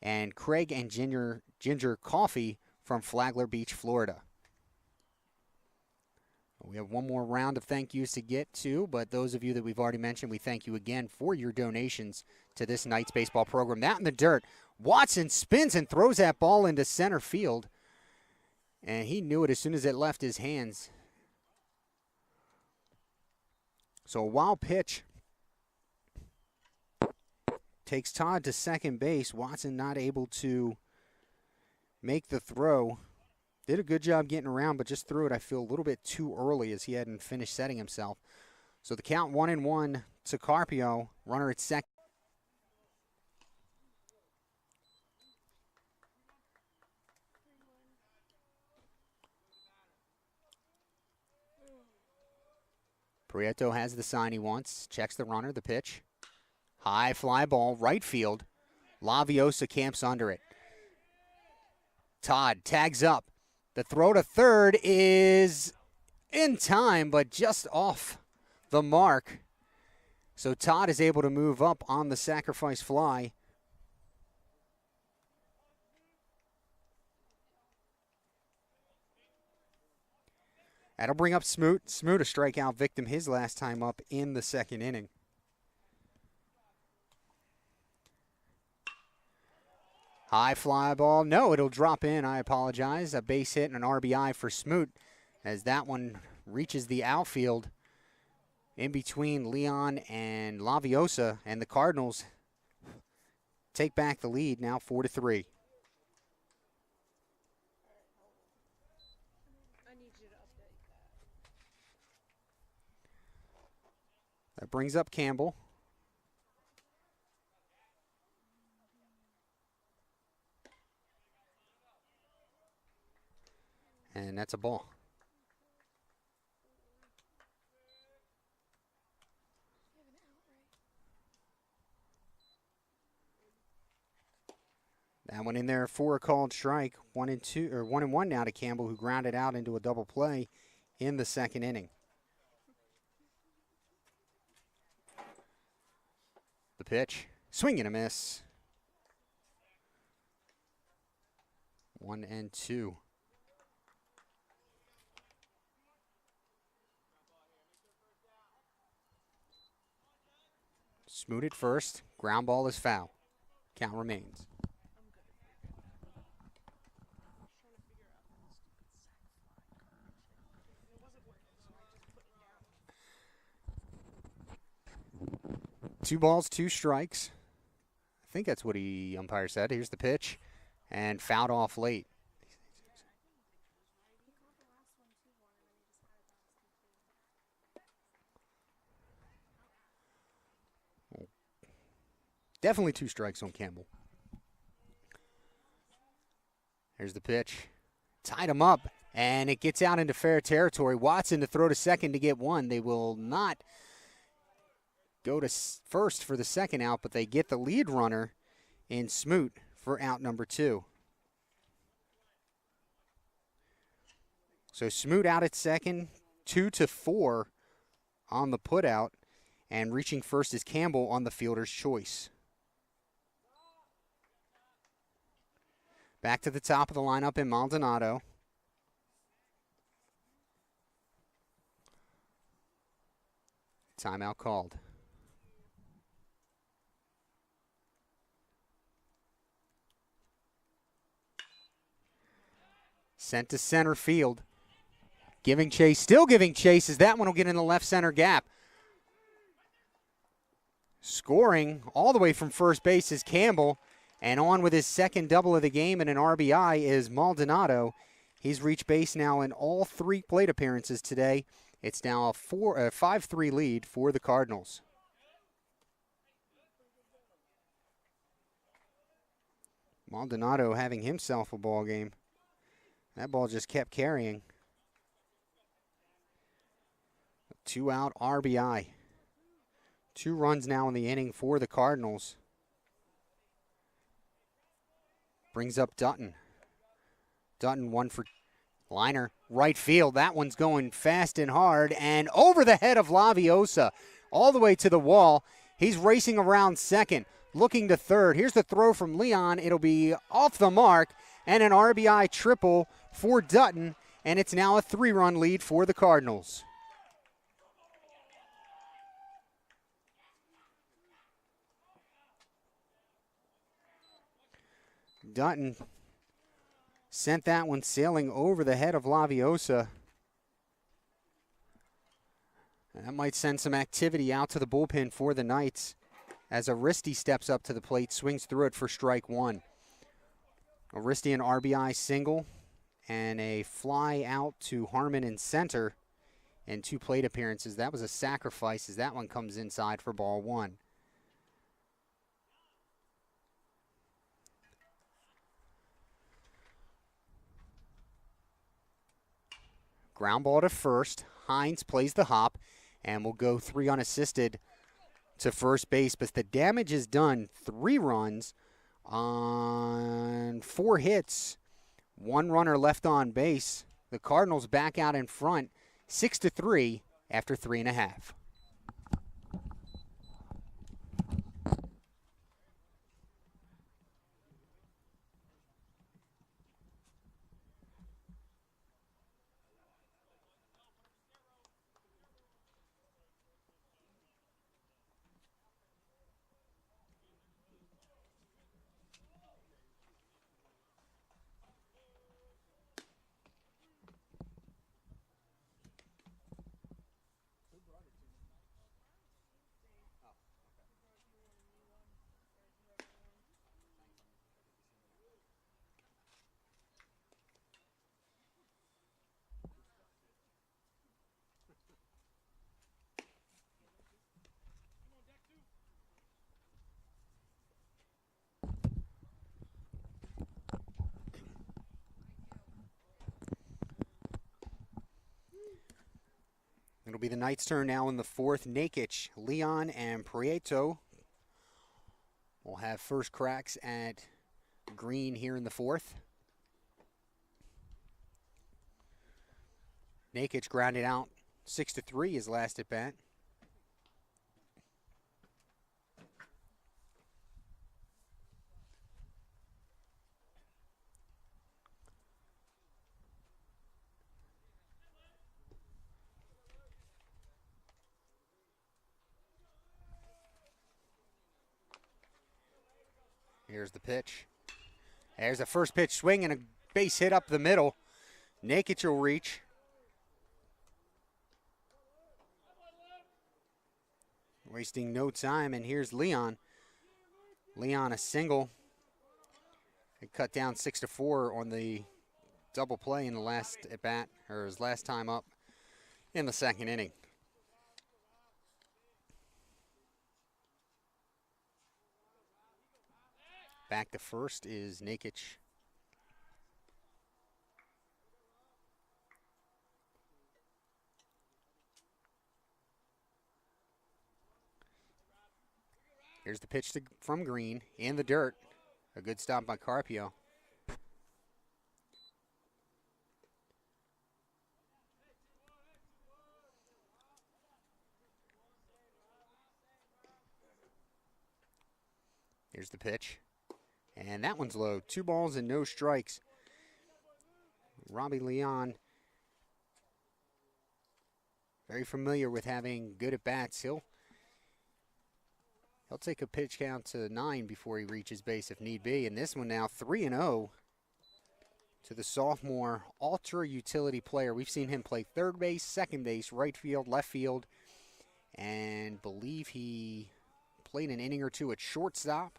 And Craig and Ginger Coffee from Flagler Beach, Florida. We have one more round of thank yous to get to, but those of you that we've already mentioned, we thank you again for your donations to this Knights baseball program. That in the dirt. Watson spins and throws that ball into center field. And he knew it as soon as it left his hands. So a wild pitch takes Todd to second base. Watson not able to make the throw. Did a good job getting around, but just threw it, I feel, a little bit too early as he hadn't finished setting himself. So the count 1-1 to Carpio. Runner at second. Prieto has the sign he wants. Checks the runner, the pitch. High fly ball, right field. Laviosa camps under it. Todd tags up. The throw to third is in time, but just off the mark. So Todd is able to move up on the sacrifice fly. That'll bring up Smoot. Smoot, a strikeout victim his last time up in the second inning. High fly ball. No, it'll drop in. I apologize. A base hit and an RBI for Smoot as that one reaches the outfield in between Leon and Laviosa, and the Cardinals take back the lead now 4-3. I need you to update that. That brings up Campbell. And that's a ball. That one in there for a called strike. 1-2 or 1-1 now to Campbell, who grounded out into a double play in the second inning. The pitch, swing and a miss. 1-2. Smoot at first. Ground ball is foul. Count remains. Two balls, two strikes. I think that's what the umpire said. Here's the pitch. And fouled off late. Definitely two strikes on Campbell. Here's the pitch. Tied him up, and it gets out into fair territory. Watson to throw to second to get one. They will not go to first for the second out, but they get the lead runner in Smoot for out number 2. So Smoot out at second, 2-4 on the putout, and reaching first is Campbell on the fielder's choice. Back to the top of the lineup in Maldonado. Timeout called. Sent to center field. Giving chase, still giving chase, as that one will get in the left center gap. Scoring all the way from first base is Campbell. And on with his second double of the game and an RBI is Maldonado. He's reached base now in all 3 plate appearances today. It's now a 5-3 lead for the Cardinals. Maldonado having himself a ball game. That ball just kept carrying. 2-out RBI. 2 runs now in the inning for the Cardinals. Brings up Dutton. Dutton one for liner, right field. That one's going fast and hard and over the head of Laviosa, all the way to the wall. He's racing around second, looking to third. Here's the throw from Leon. It'll be off the mark and an RBI triple for Dutton, and it's now a 3-run lead for the Cardinals. Dutton sent that one sailing over the head of Laviosa. That might send some activity out to the bullpen for the Knights as Aristi steps up to the plate, swings through it for strike 1. Aristi an RBI single and a fly out to Harmon in center in 2 plate appearances. That was a sacrifice as that one comes inside for ball 1. Ground ball to first. Hines plays the hop, and will go 3 unassisted to first base. But the damage is done. 3 runs on 4 hits. 1 runner left on base. The Cardinals back out in front, 6-3 after 3.5. It'll be the Knights' turn now in the 4th. Nakic, Leon, and Prieto will have first cracks at Green here in the 4th. Nakic grounded out 6-3 his last at bat. Here's the pitch. There's a first pitch swing and a base hit up the middle. Nakic will reach. Wasting no time, and here's Leon. Leon a single. It cut down 6-4 on the double play in the last at bat, or his last time up in the 2nd inning. Back to first is Nakic. Here's the pitch from Green in the dirt. A good stop by Carpio. Here's the pitch. And that one's low. 2 balls and no strikes. Robbie Leon, very familiar with having good at-bats. He'll take a pitch count to 9 before he reaches base if need be. And this one now 3-0 to the sophomore ultra utility player. We've seen him play third base, second base, right field, left field, and believe he played an inning or 2 at shortstop.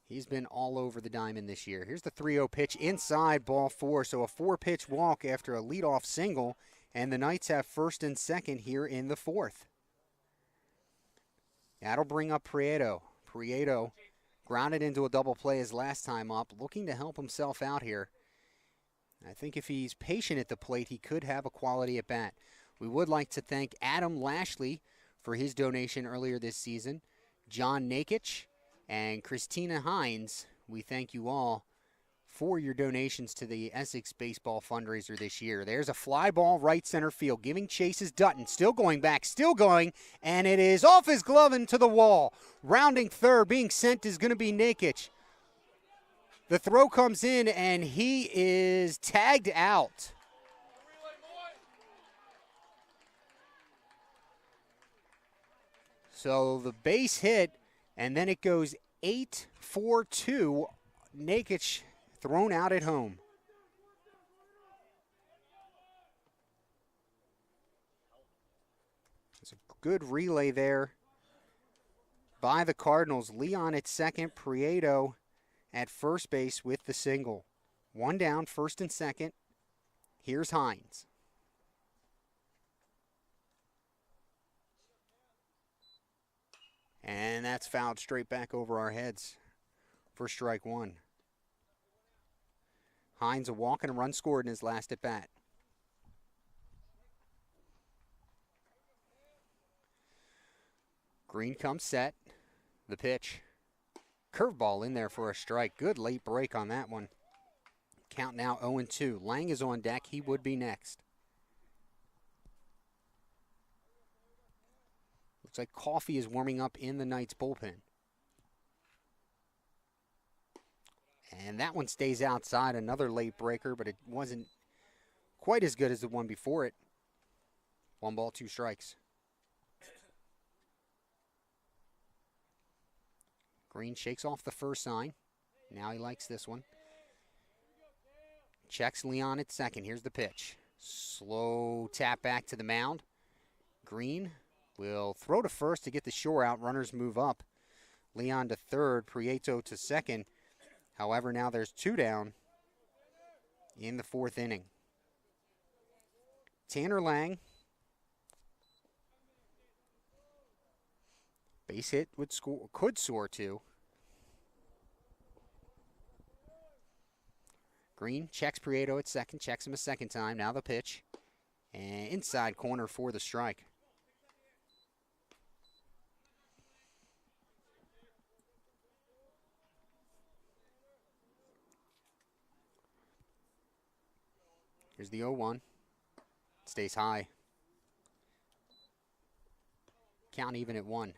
He's been all over the diamond this year. Here's the 3-0 pitch inside, ball 4. So a 4-pitch walk after a leadoff single, and the Knights have first and second here in the 4th. That'll bring up Prieto. Prieto grounded into a double play his last time up, looking to help himself out here. I think if he's patient at the plate, he could have a quality at bat. We would like to thank Adam Lashley for his donation earlier this season, John Nakic, and Christina Hines. We thank you all for your donations to the Essex Baseball Fundraiser this year. There's a fly ball right center field. Giving chase is Dutton. Still going back, still going, and it is off his glove into the wall. Rounding third, being sent is going to be Nakic. The throw comes in, and he is tagged out. So the base hit, and then it goes 8-4-2. Nakic thrown out at home. It's a good relay there by the Cardinals. Leon at second, Prieto at first base with the single. 1 down, first and second. Here's Hines. And that's fouled straight back over our heads for strike 1. Hines a walk and a run scored in his last at bat. Green comes set. The pitch. Curveball in there for a strike. Good late break on that one. Count now 0-2. Lang is on deck. He would be next. Looks like Coffee is warming up in the Knights bullpen. And that one stays outside. Another late breaker, but it wasn't quite as good as the one before it. 1 ball, 2 strikes. Green shakes off the first sign. Now he likes this one. Checks Leon at second. Here's the pitch. Slow tap back to the mound. Green will throw to first to get the shore out. Runners move up. Leon to third. Prieto to second. However, now there's 2 down in the 4th inning. Tanner Lang. Base hit would score, could soar to. Green checks Prieto at second, checks him a second time. Now the pitch. And inside corner for the strike. Here's the 0-1. Stays high. Count even at 1.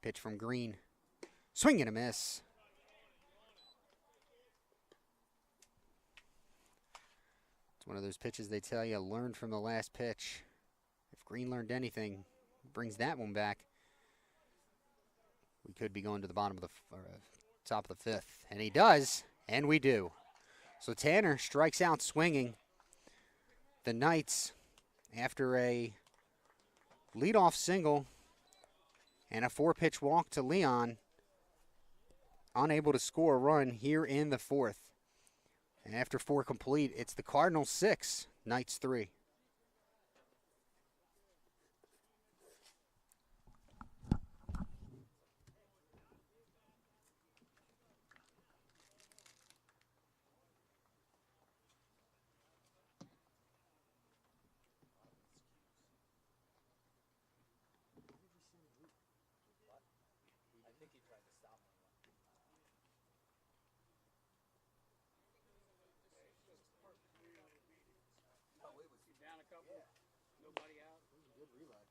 Pitch from Green. Swing and a miss. It's one of those pitches they tell you learned from the last pitch. If Green learned anything, brings that one back. We could be going to the bottom of the top of the 5th. And he does, and we do. So Tanner strikes out swinging. The Knights, after a leadoff single and a 4-pitch walk to Leon, unable to score a run here in the 4th. And after 4 complete, it's the Cardinals 6, Knights 3. Down a couple. Nobody out. Good relay.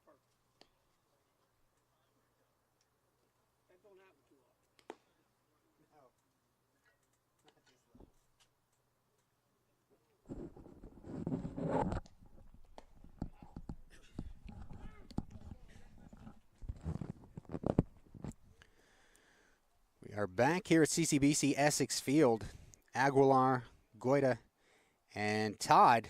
Perfect. That don't happen too often. No. Not at this level. We are back here at CCBC Essex Field. Aguilar, Goida, and Todd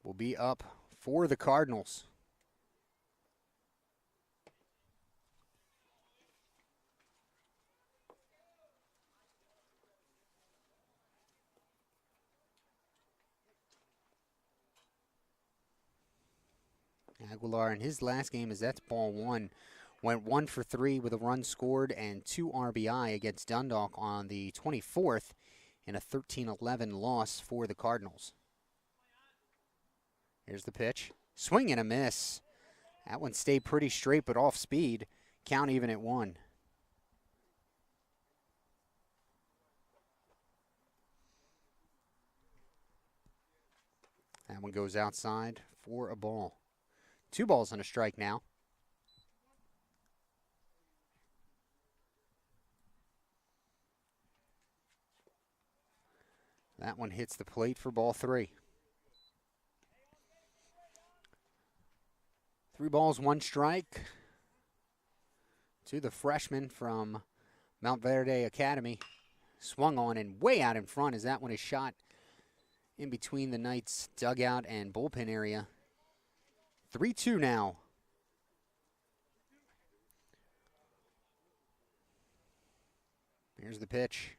will be up for the Cardinals. Aguilar in his last game, as that's ball 1, went 1 for 3 with a run scored and 2 RBI against Dundalk on the 24th in a 13-11 loss for the Cardinals. Here's the pitch. Swing and a miss. That one stayed pretty straight but off speed. Count even at 1. That one goes outside for a ball. 2 balls and a strike now. That one hits the plate for ball 3. 3 balls, 1 strike to the freshman from Mount Verde Academy. Swung on and way out in front as that one is shot in between the Knights' dugout and bullpen area. 3-2 now. Here's the pitch.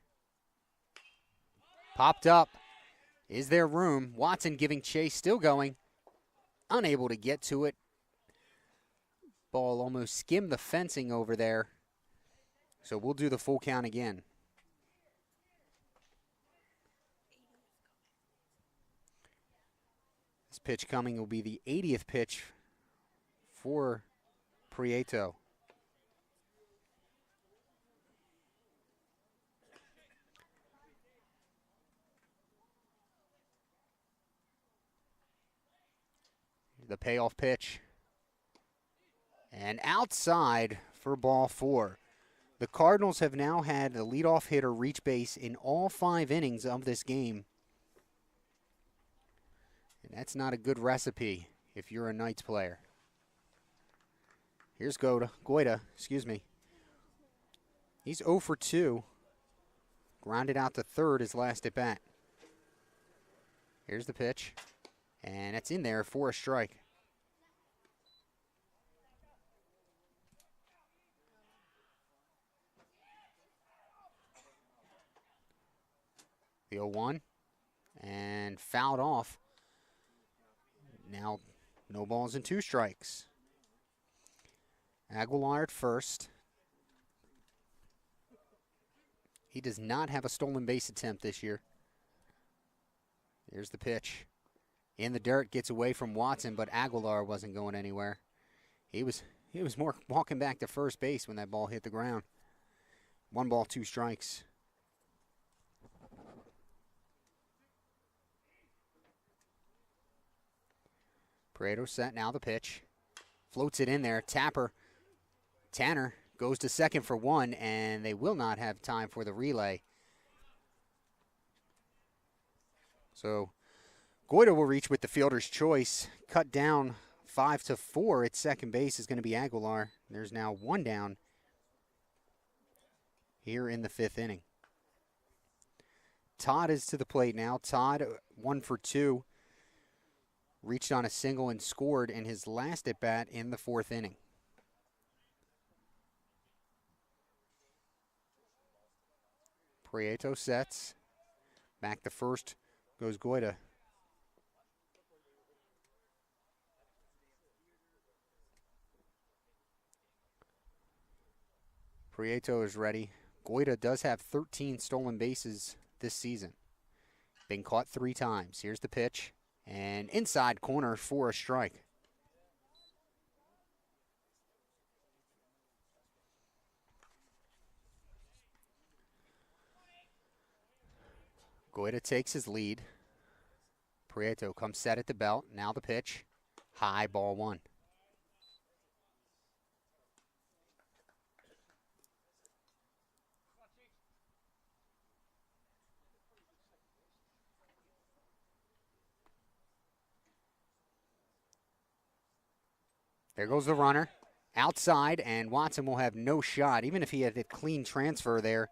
Popped up. Is there room? Watson giving chase, still going. Unable to get to it. Ball almost skimmed the fencing over there. So we'll do the full count again. Next pitch coming will be the 80th pitch for Prieto. The payoff pitch. And outside for ball 4. The Cardinals have now had the leadoff hitter reach base in all 5 innings of this game. And that's not a good recipe if you're a Knights player. Here's Goida, excuse me. He's 0 for 2. Grounded out to third his last at bat. Here's the pitch. And it's in there for a strike. The 0-1. And fouled off. Now, no balls and 2 strikes. Aguilar at first. He does not have a stolen base attempt this year. Here's the pitch. In the dirt, gets away from Watson, but Aguilar wasn't going anywhere. He was more walking back to first base when that ball hit the ground. 1 ball, 2 strikes. Prieto set, now the pitch. Floats it in there. Tanner goes to second for 1, and they will not have time for the relay. So Goida will reach with the fielder's choice. Cut down 5-4 at second base is going to be Aguilar. There's now 1 down here in the 5th inning. Todd is to the plate now. Todd 1 for 2. Reached on a single and scored in his last at bat in the 4th inning. Prieto sets. Back to first goes Goida. Prieto is ready. Goida does have 13 stolen bases this season. Been caught 3 times. Here's the pitch. And inside corner for a strike. Goida takes his lead. Prieto comes set at the belt. Now the pitch. High, ball 1. There goes the runner. Outside, and Watson will have no shot. Even if he had a clean transfer there,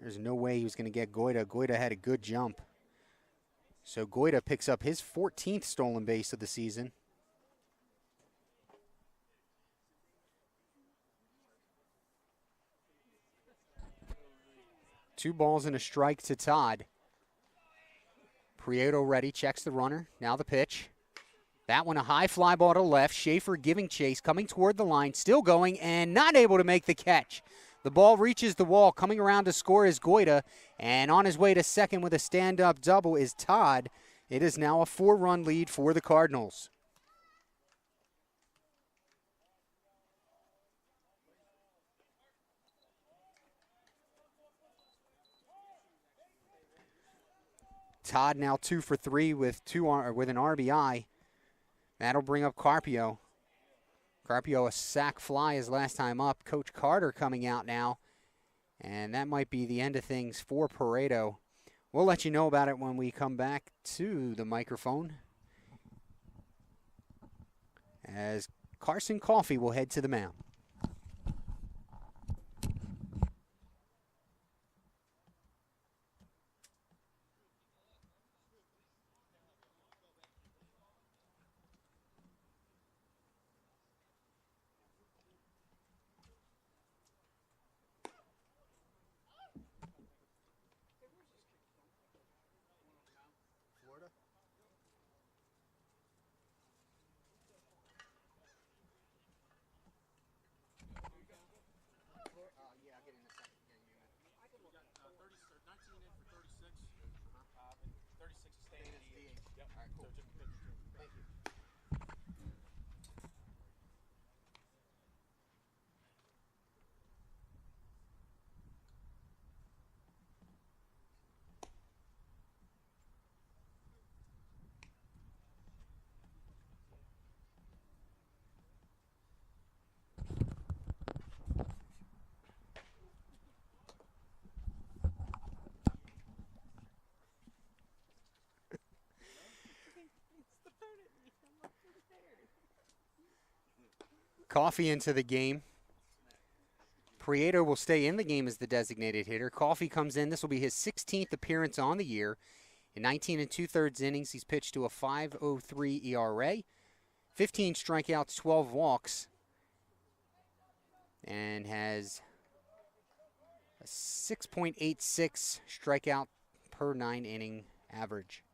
there's no way he was going to get Goida. Goida had a good jump. So Goida picks up his 14th stolen base of the season. Two balls and a strike to Todd. Prieto ready, checks the runner. Now the pitch. That one a high fly ball to left. Schaefer giving chase, coming toward the line, still going, and not able to make the catch. The ball reaches the wall. Coming around to score is Goida, and on his way to second with a stand-up double is Todd. It is now a 4-run lead for the Cardinals. Todd now 2 for 3 with an RBI. That'll bring up Carpio. Carpio a sac fly his last time up. Coach Carter coming out now. And that might be the end of things for Prieto. We'll let you know about it when we come back to the microphone, as Carson Coffey will head to the mound. Coffee into the game. Prieto will stay in the game as the designated hitter. Coffee comes in. This will be his 16th appearance on the year. In 19 2/3 innings, he's pitched to a 5.03 ERA, 15 strikeouts, 12 walks, and has a 6.86 strikeout per 9 inning average.